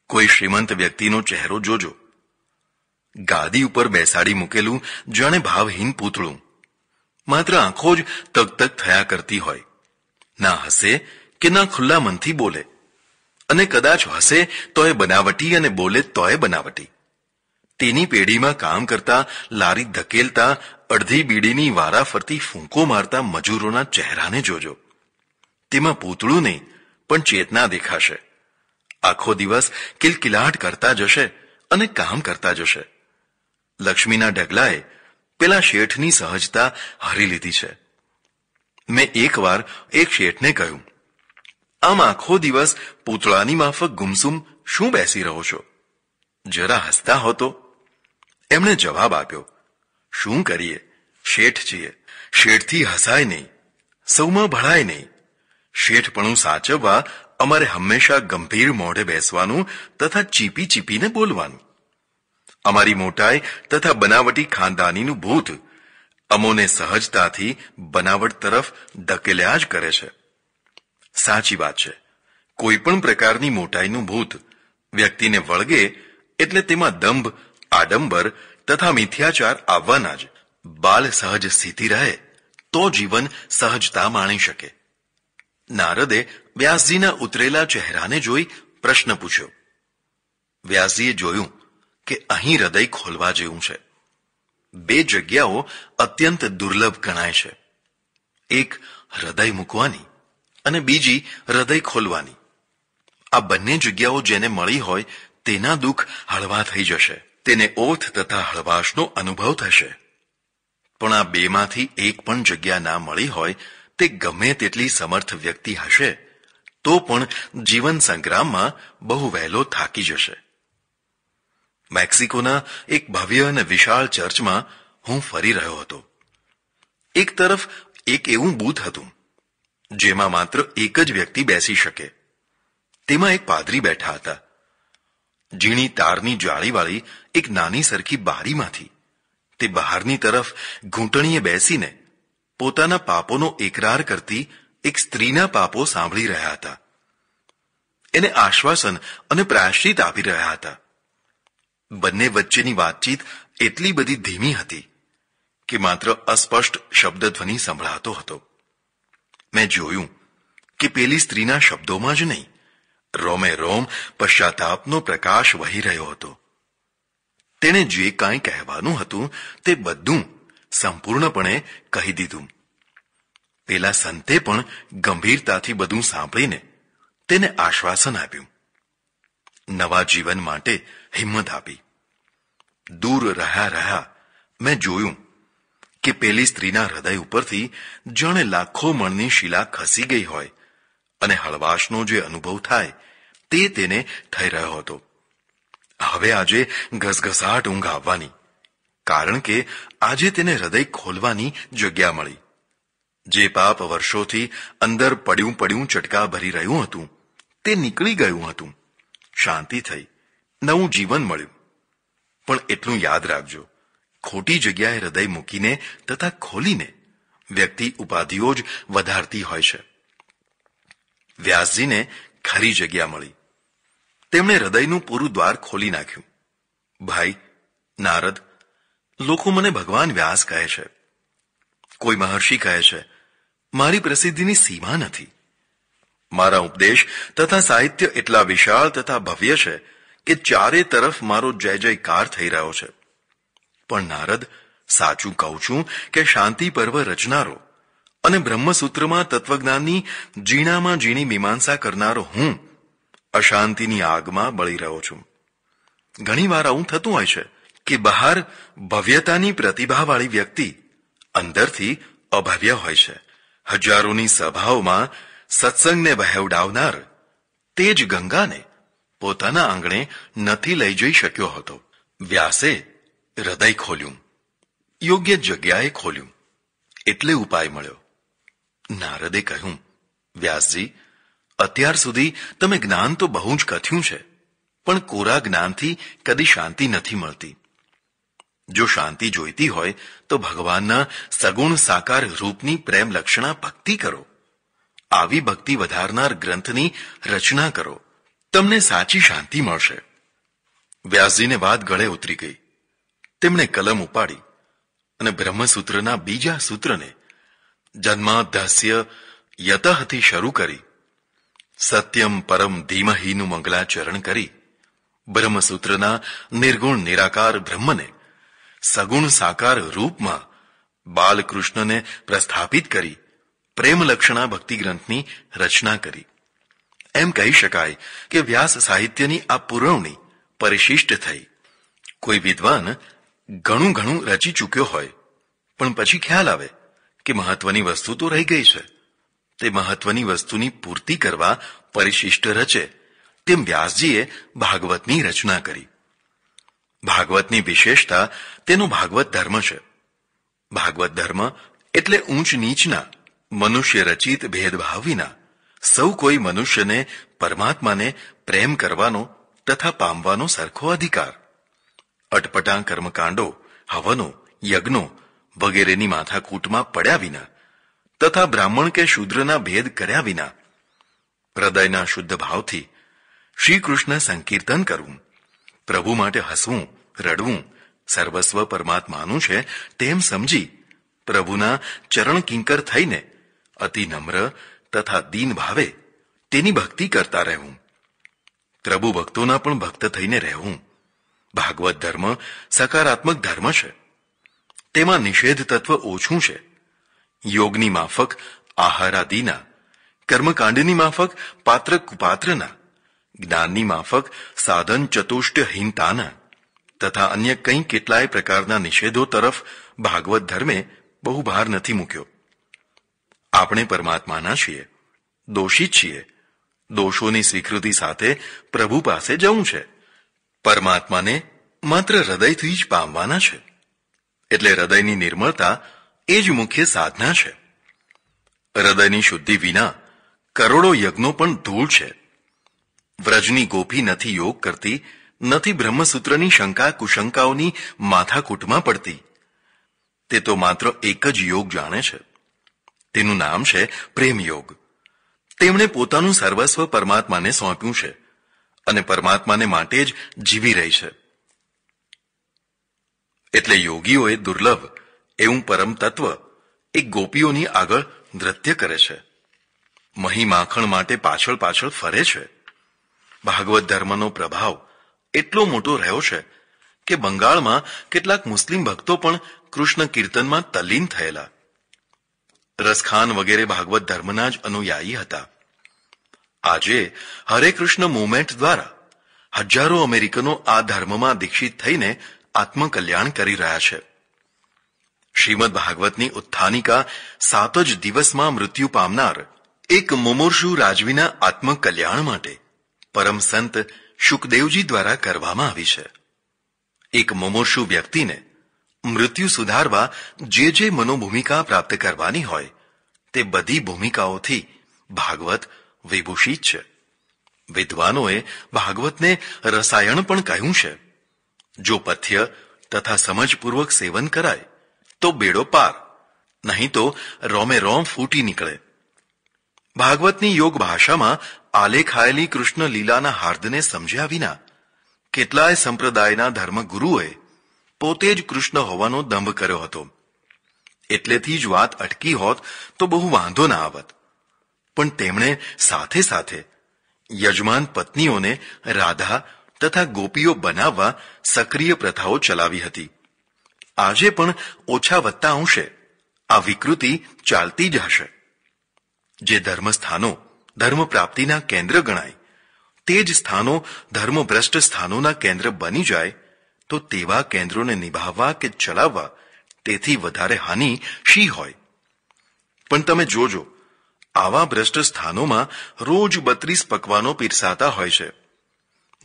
કોઈ શ્રીમંત વ્યક્તિનો ચહેરો જોજો. ગાદી ઉપર બેસાડી મૂકેલું જાણે ભાવહીન પૂતળું. માત્ર આંખો જ તક થયા કરતી હોય. ના હસે કે ના ખુલ્લા મનથી બોલે, અને કદાચ હસે તોય બનાવટી અને બોલે તોય બનાવટી. તેની પેઢીમાં કામ કરતા, લારી ધકેલતા, અડધી બીડીની વારા ફરતી ફૂંકો મારતા મજૂરોના ચહેરાને જોજો. તેમાં પૂતળું નહીં પણ ચેતના દેખાશે. આખો દિવસ કિલકિલાટ કરતા જશે અને કામ કરતા જશે. લક્ષ્મીના ઢગલાએ પેલા શેઠની સહજતા હરી લીધી છે. મેં એકવાર એક શેઠને કહ્યું, આમ આખો દિવસ પૂતળાની માફક ગુમસુમ શું બેસી રહો છો? જરા હસતા હો તો. એમણે જવાબ આપ્યો, શું કરીએ, શેઠ છીએ. શેઠથી હસાય નહીં, સૌમાં ભળાય નહીં. શેઠપણું સાચવવા અમારે હંમેશા ગંભીર મોઢે બેસવાનું તથા ચીપી ચીપીને બોલવાનું. અમારી મોટાઈ તથા બનાવટી ખાનદાનીનું ભૂત અમોને સહજતાથી બનાવટ તરફ ધકેલ્યા જ કરે છે. સાચી વાત છે, કોઈ પણ પ્રકારની મોટાઈનું ભૂત વ્યક્તિને વળગે એટલે તેમાં દંભ, આડંબર તથા મિથ્યાચાર આવવાના જ. બાલ સહજ સ્થિતિ રહે તો જીવન સહજતા માણી શકે. નારદે વ્યાસજીના ઉતરેલા ચહેરાને જોઈ પ્રશ્ન પૂછ્યો. વ્યાસજીએ જોયું કે અહીં હૃદય ખોલવા જેવું છે. બે જગ્યાઓ અત્યંત દુર્લભ ગણાય છે. એક હૃદય મૂકવાની અને બીજી હૃદય ખોલવાની. આ બંને જગ્યાઓ જેને મળી હોય તેના દુઃખ હળવા થઈ જશે. તેને ઓથ તથા હળવાશનો અનુભવ થશે. પણ આ બેમાંથી એક પણ જગ્યા ના મળી હોય તે ગમે તેટલી સમર્થ વ્યક્તિ હશે તો પણ જીવન સંગ્રામમાં બહુ વહેલો થાકી જશે. મેક્સિકોના એક ભવ્ય અને વિશાળ ચર્ચમાં હું ફરી રહ્યો હતો. એક તરફ એક એવું બૂથ હતું જેમાં માત્ર એક જ વ્યક્તિ બેસી શકે. તેમાં એક પાદરી બેઠા હતા. ઝીણી તારની જાળીવાળી એક નાની સરખી બારીમાંથી તે બહારની તરફ ઘૂંટણીએ બેસીને પોતાના પાપોનો એકરાર કરતી એક સ્ત્રીના પાપો સાંભળી રહ્યા હતા. એને આશ્વાસન અને પ્રાયશ્ચિત આપી રહ્યા હતા. બંને વચ્ચેની વાતચીત એટલી બધી ધીમી હતી કે માત્ર અસ્પષ્ટ શબ્દધ્વનિ સંભળાતો હતો. મેં જોયું કે પેલી સ્ત્રીના શબ્દોમાં જ નહીં, રોમે રોમ પશ્ચાતાપનો પ્રકાશ વહી રહ્યો હતો. તેણે જે કાંઈ કહેવાનું હતું તે બધું સંપૂર્ણપણે કહી દીધું. પેલા સંતે પણ ગંભીરતાથી બધું સાંભળીને તેને આશ્વાસન આપ્યું, નવા જીવન માટે હિંમત આપી. દૂર રહ્યા મેં જોયું કે પેલી સ્ત્રીના હૃદય ઉપરથી જાણે લાખો મણની શિલા ખસી ગઈ હોય અને હળવાશનો જે અનુભવ થાય તે તેને થઈ રહ્યો હતો. હવે આજે ઘસઘસાટ ઊંઘ આવવાની, કારણ કે આજે તેને હૃદય ખોલવાની જગ્યા મળી. જે પાપ વર્ષોથી અંદર પડ્યું પડ્યું ચટકા ભરી રહ્યું હતું તે નીકળી ગયું હતું. શાંતિ થઈ, નવું જીવન મળ્યું. પણ એટલું યાદ રાખજો, ખોટી જગ્યાએ હૃદય મૂકીને તથા ખોલીને વ્યક્તિ ઉપાધિઓ જ વધારતી હોય છે. વ્યાસજીને ખરી જગ્યા મળી. તેમણે હૃદયનું પૂરું દ્વાર ખોલી નાખ્યું. ભાઈ નારદ, લોકો મને ભગવાન વ્યાસ કહે છે, કોઈ મહર્ષિ કહે છે. મારી પ્રસિદ્ધિની સીમા નથી. મારા ઉપદેશ તથા સાહિત્ય એટલા વિશાળ તથા ભવ્ય છે કે ચારે તરફ મારો જય જયકાર થઈ રહ્યો છે. પણ નારદ, સાચું કહું છું કે શાંતિ પર્વ રચનારો અને બ્રહ્મસૂત્રમાં તત્વજ્ઞાનની ઝીણામાં ઝીણી મીમાંસા કરનારો હું અશાંતિની આગમાં બળી રહ્યો છું. ઘણીવાર આવું થતું હોય છે કે બહાર ભવ્યતાની પ્રતિભાવાળી વ્યક્તિ અંદરથી અભવ્ય હોય છે. હજારોની સભાઓમાં સત્સંગને વહેવડાવનાર તે જ ગંગાને પોતાના આંગણે નથી લઈ જઈ શક્યો હતો. વ્યાસે હૃદય ખોલ્યું, યોગ્ય જગ્યાએ ખોલ્યું, એટલે ઉપાય મળ્યો. નારદે કહ્યું, વ્યાસજી, અત્યાર સુધી તમે જ્ઞાન તો બહુ જ કથ્યું છે, પણ કોરા જ્ઞાનથી કદી શાંતિ નથી મળતી. જો શાંતિ જોઈતી હોય તો ભગવાનના સગુણ સાકાર રૂપની પ્રેમ લક્ષણા ભક્તિ કરો. આવી ભક્તિ વધારનાર ગ્રંથની રચના કરો, તમને સાચી શાંતિ મળશે. વ્યાસજીને વાત ગળે ઉતરી ગઈ. તેમણે કલમ ઉપાડી અને બ્રહ્મસૂત્રના બીજા સૂત્રને જન્માદ્યસ્ય યતઃથી શરૂ કરી સત્યમ પરમ ધીમહીનું મંગલાચરણ કરી બ્રહ્મસૂત્રના નિર્ગુણ નિરાકાર બ્રહ્મને સગુણ સાકાર રૂપમાં બાલકૃષ્ણને પ્રસ્થાપિત કરી પ્રેમલક્ષણા ભક્તિ ગ્રંથની રચના કરી. એમ કહી શકાય કે વ્યાસ સાહિત્યની આ પુરવણી પરિશિષ્ટ થઈ. કોઈ વિદ્વાન ઘણું ઘણું રચી ચૂક્યો હોય પણ પછી ખ્યાલ આવે કે મહત્વની વસ્તુ તો રહી ગઈ છે. તે મહત્વની વસ્તુની પૂર્તિ કરવા પરિશિષ્ટ રચે, તેમ વ્યાસજીએ ભાગવતની રચના કરી. ભાગવતની વિશેષતા તેનો ભાગવત ધર્મ છે. ભાગવત ધર્મ એટલે ઊંચ નીચના મનુષ્ય રચિત ભેદભાવ વિના સૌ કોઈ મનુષ્યને પરમાત્માને પ્રેમ કરવાનો તથા પામવાનો સરખો અધિકાર. અટપટા કર્મકાંડો, હવનો, યજ્ઞો વગેરેની માથાકૂટમાં પડ્યા વિના તથા બ્રાહ્મણ કે શૂદ્રના ભેદ કર્યા વિના હૃદયના શુદ્ધ ભાવથી શ્રી કૃષ્ણ સંકીર્તન કરવું, પ્રભુ માટે હસવું, રડવું સર્વસ્વ પરમાત્માનું છે તેમ સમજી પ્રભુના ચરણ કિંકર થઈને અતિ નમ્ર તથા દીન ભાવે તેની ભક્તિ કરતા રહેવું. પ્રભુ ભક્તોના પણ ભક્ત થઈને રહેવું. ભાગવત ધર્મ સકારાત્મક ધર્મ છે. તેમાં નિષેધ તત્વ ઓછું છે. યોગની માફક આહારાદિના કર્મકાંડની માફક પાત્ર કુપાત્રના, જ્ઞાનની માફક સાધન ચતુષ્ટહીનતાના તથા અન્ય કંઈ કેટલાય પ્રકારના નિષેધો તરફ ભાગવત ધર્મે બહુ ભાર નથી મૂક્યો. આપણે પરમાત્માના છીએ, દોષિત છીએ. દોષોની સ્વીકૃતિ સાથે પ્રભુ પાસે જવું છે. પરમાત્માને માત્ર હૃદયથી જ પામવાના છે. એટલે હૃદયની નિર્મળતા એ જ મુખ્ય સાધના છે. હૃદયની શુદ્ધિ વિના કરોડો યજ્ઞો પણ ધૂળ છે. વ્રજની ગોપી નથી યોગ કરતી, નથી બ્રહ્મસૂત્રની શંકા કુશંકાઓની માથાકૂટમાં પડતી. તે તો માત્ર એક જ યોગ જાણે છે. તેનું નામ છે પ્રેમ યોગ. તેમણે પોતાનું સર્વસ્વ પરમાત્માને સોંપ્યું છે અને પરમાત્માને માટે જ જીવી રહી છે. એટલે યોગીઓએ દુર્લભ એવું પરમ તત્વ એક ગોપીઓની આગળ નૃત્ય કરે છે. મહી માખણ માટે પાછળ પાછળ ફરે છે. ભાગવત ધર્મનો પ્રભાવ એટલો મોટો રહ્યો છે કે બંગાળમાં કેટલાક મુસ્લિમ ભક્તો પણ કૃષ્ણ કીર્તનમાં તલ્લીન થયેલા. રસખાન વગેરે ભાગવત ધર્મના જ અનુયાયી હતા. આજે હરે કૃષ્ણ મુવમેન્ટ દ્વારા હજારો અમેરિકનો આ ધર્મમાં દીક્ષિત થઈને આત્મકલ્યાણ કરી રહ્યા છે. શ્રીમદ ભાગવતની ઉત્થાનિકા 7 જ દિવસમાં મૃત્યુ પામનાર એક મુમૂર્ષુ રાજવીના આત્મકલ્યાણ માટે પરમ સંત શુકદેવજી દ્વારા કરવામાં આવી છે. એક મુમૂર્ષુ વ્યક્તિને મૃત્યુ સુધારવા જે મનોભૂમિકા પ્રાપ્ત કરવાની હોય તે બધી ભૂમિકાઓથી ભાગવત વિભૂષિત છે. વિદ્વાનોએ ભાગવતને રસાયણ પણ કહ્યું છે. જો પથ્ય તથા સમજપૂર્વક સેવન કરાય તો બેડો પાર, નહીં તો રોમે રોમ ફૂટી નીકળે. ભાગવતની યોગ ભાષામાં આલેખાયેલી કૃષ્ણ લીલાના હાર્દને સમજ્યા વિના કેટલાય સંપ્રદાયના ધર્મગુરુઓએ પોતે જ કૃષ્ણ હોવાનો દંભ કર્યો હતો. એટલેથી જ વાત અટકી હોત તો બહુ વાંધો ના આવત. પણ તેમણે સાથે સાથે યજમાન પત્નીઓને રાધા તથા ગોપીઓ બનાવવા સક્રિય પ્રથાઓ ચલાવી હતી. આજે પણ ઓછા વત્તા અંશે આ વિકૃતિ ચાલતી જ હશે. જે ધર્મસ્થાનો ધર્મ પ્રાપ્તિના કેન્દ્ર ગણાય તે જ સ્થાનો ધર્મભ્રષ્ટ સ્થાનોના કેન્દ્ર બની જાય તો તેવા કેન્દ્રોને નિભાવવા કે ચલાવવા તેથી વધારે હાનિ શી હોય? પણ તમે જોજો, આવા ભ્રષ્ટ સ્થાનોમાં રોજ 32 પકવાનો પીરસાતા હોય છે,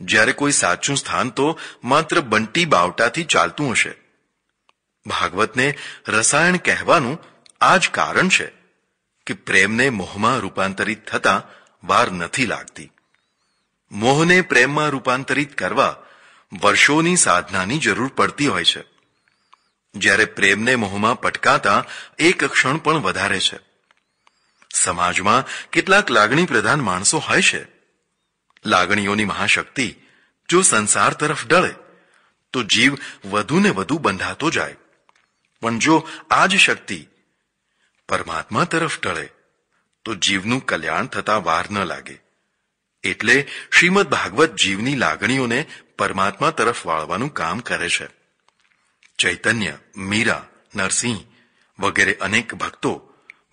જ્યારે કોઈ સાચું સ્થાન તો માત્ર બંટી બાવટાથી ચાલતું હશે. ભાગવતને રસાયણ કહેવાનું આ જ કારણ છે કે પ્રેમને મોહમાં રૂપાંતરિત થતા વાર નથી લાગતી. મોહને પ્રેમમાં રૂપાંતરિત કરવા વર્ષોની સાધનાની જરૂર પડતી હોય છે, જ્યારે પ્રેમને મોહમાં પટકાતા એક ક્ષણ પણ વધારે છે. સમાજમાં કેટલાક લાગણી પ્રધાન માણસો હોય છે. લાગણીઓની મહાશક્તિ જો સંસાર તરફ ડળે તો જીવ વધુ ને વધુ બંધાતો જાય. પણ જો આ જ શક્તિ પરમાત્મા તરફ ટળે તો જીવનું કલ્યાણ થતા વાર ન લાગે. એટલે શ્રીમદ ભાગવત જીવની લાગણીઓને પરમાત્મા તરફ વાળવાનું કામ કરે છે. ચૈતન્ય, મીરા, નરસિંહ વગેરે અનેક ભક્તો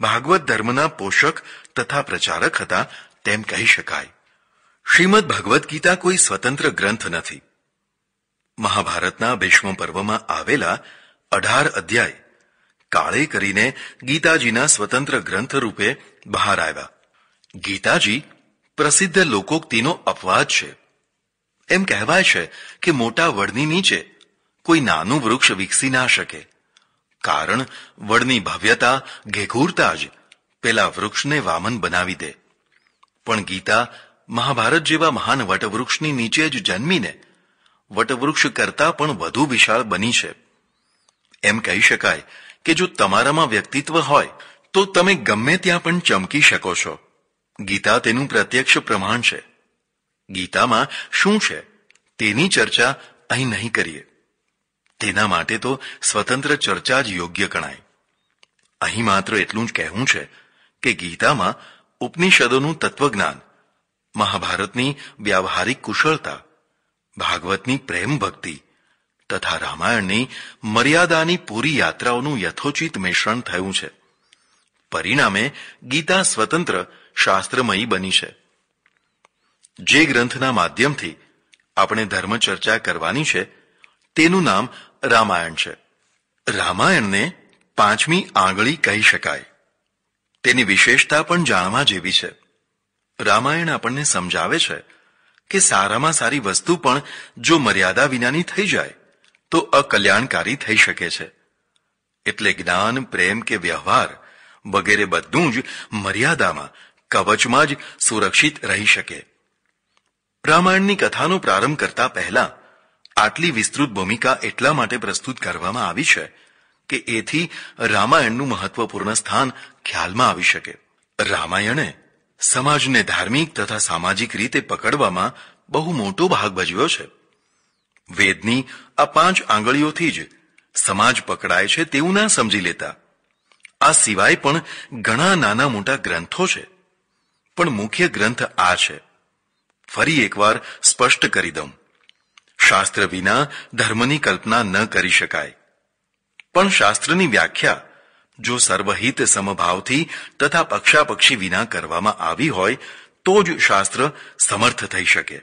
ભાગવત ધર્મના પોષક તથા પ્રચારક હતા તેમ કહી શકાય. શ્રીમદ ભગવદ્ ગીતા કોઈ સ્વતંત્ર ગ્રંથ નથી. મહાભારતના ભીષ્મ પર્વમાં આવેલા 18 અધ્યાય કાળે કરીને ગીતાજીના સ્વતંત્ર ગ્રંથ રૂપે બહાર આવ્યા. ગીતાજી પ્રસિદ્ધ લોકોક્તિનો અપવાદ છે. એમ કહેવાય છે કે મોટા વડની નીચે કોઈ નાનું વૃક્ષ વિકસી ના શકે, કારણ વડની ભવ્યતા ઘેઘૂરતા જ પેલા વૃક્ષને વામન બનાવી દે. પણ ગીતા મહાભારત જેવા મહાન વટવૃક્ષની નીચે જ જન્મીને વટવૃક્ષ કરતા પણ વધુ વિશાળ બની છે. એમ કહી શકાય કે જો તમારામાં વ્યક્તિત્વ હોય તો તમે ગમે ત્યાં પણ ચમકી શકો છો. ગીતા તેનું પ્રત્યક્ષ પ્રમાણ છે. ગીતામાં શું છે તેની ચર્ચા અહીં નહીં કરીએ. તેના માટે તો સ્વતંત્ર ચર્ચા જ યોગ્ય ગણાય. અહીં માત્ર એટલું જ કહેવું છે કે ગીતામાં ઉપનિષદોનું તત્વજ્ઞાન, મહાભારતની વ્યાવહારિક કુશળતા, ભાગવતની પ્રેમ ભક્તિ તથા રામાયણની મર્યાદાની પૂરી યાત્રાઓનું યથોચિત મિશ્રણ થયું છે. પરિણામે ગીતા સ્વતંત્ર શાસ્ત્રમયી બની છે. જે ગ્રંથના માધ્યમથી આપણે ધર્મચર્ચા કરવાની છે તેનું નામ રામાયણ છે. રામાયણને પાંચમી આંગળી કહી શકાય. તેની વિશેષતા પણ જાણવા જેવી છે. રામાયણ આપણને સમજાવે છે કે સારામાં સારી વસ્તુ પણ જો મર્યાદા વિનાની થઈ જાય તો અકલ્યાણકારી થઈ શકે છે. એટલે જ્ઞાન, પ્રેમ કે વ્યવહાર વગેરે બધું જ મર્યાદામાં, કવચમાં જ સુરક્ષિત રહી શકે. રામાયણની કથાનો પ્રારંભ કરતા પહેલા આટલી વિસ્તૃત ભૂમિકા એટલા માટે પ્રસ્તુત કરવામાં આવી છે કે એથી રામાયણનું મહત્વપૂર્ણ સ્થાન ખ્યાલમાં આવી શકે. રામાયણે સમાજને ધાર્મિક તથા સામાજિક રીતે પકડવામાં બહુ મોટો ભાગ ભજવ્યો છે. વેદની આ 5 આંગળીઓથી જ સમાજ પકડાય છે તેવું ના સમજી લેતા. આ સિવાય પણ ઘણા નાના મોટા ગ્રંથો છે, પણ મુખ્ય ગ્રંથ આ છે. ફરી એકવાર સ્પષ્ટ કરી દઉં, શાસ્ત્ર વિના ધર્મની કલ્પના ન કરી શકાય. પણ શાસ્ત્રની વ્યાખ્યા જો સર્વહિત સમભાવથી તથા પક્ષાપક્ષી વિના કરવામાં આવી હોય તો જ શાસ્ત્ર સમર્થ થઈ શકે.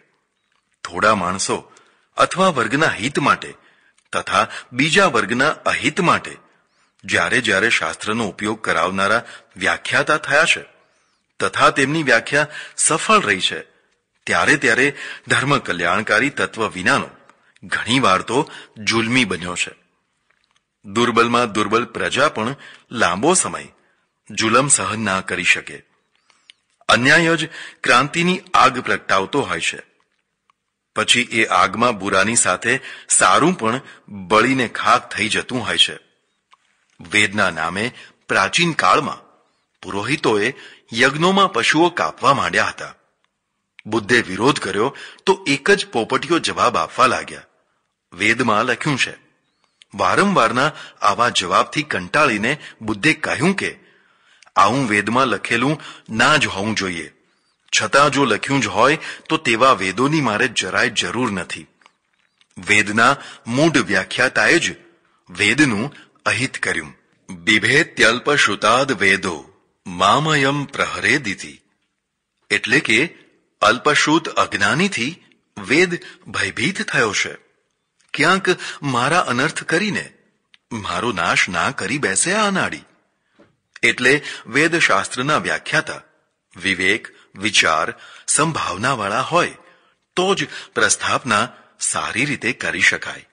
થોડા માણસો અથવા વર્ગના હિત માટે તથા બીજા વર્ગના અહિત માટે જ્યારે જ્યારે શાસ્ત્રનો ઉપયોગ કરાવનારા વ્યાખ્યાતા થયા છે તથા તેમની વ્યાખ્યા સફળ રહી છે, ત્યારે ત્યારે ધર્મ કલ્યાણકારી તત્વ વિનાનો ઘણીવાર તો જુલ્મી બન્યો છે. દુર્બલમાં દુર્બલ પ્રજા પણ લાંબો સમય જુલમ સહન ના કરી શકે. અન્યાય જ ક્રાંતિની આગ પ્રગટાવતો હોય છે. પછી એ આગમાં બુરાની સાથે સારું પણ બળીને ખાક થઈ જતું હોય છે. વેદના નામે પ્રાચીન કાળમાં પુરોહિતોએ યજ્ઞોમાં પશુઓ કાપવા માંડ્યા હતા. બુદ્ધે વિરોધ કર્યો તો એક જ પોપટીઓ જવાબ આપવા લાગ્યા. વેદમાં લખ્યું છે. વારંવારના આવા જવાબથી કંટાળીને બુદ્ધે કહ્યું કે આવું વેદમાં લખેલું ના જ હોવું જોઈએ. છતાં જો લખ્યું જ હોય તો તેવા વેદોની મારે જરાય જરૂર નથી. વેદના મૂઢ વ્યાખ્યાતાએ જ વેદનું અહિત કર્યું. બિભેત્યલ્પ શ્રુતાદ વેદો મામયમ પ્રહરેદિતિ. એટલે કે અલ્પશ્રુત અજ્ઞાનીથી વેદ ભયભીત થયો છે. ક્યાંક મારા અનર્થ કરીને મારો નાશ ના કરી બેસે આ નાડી. એટલે વેદશાસ્ત્રના વ્યાખ્યાતા વિવેક, વિચાર, સંભાવનાવાળા હોય તો જ પ્રસ્થાપના સારી રીતે કરી શકાય.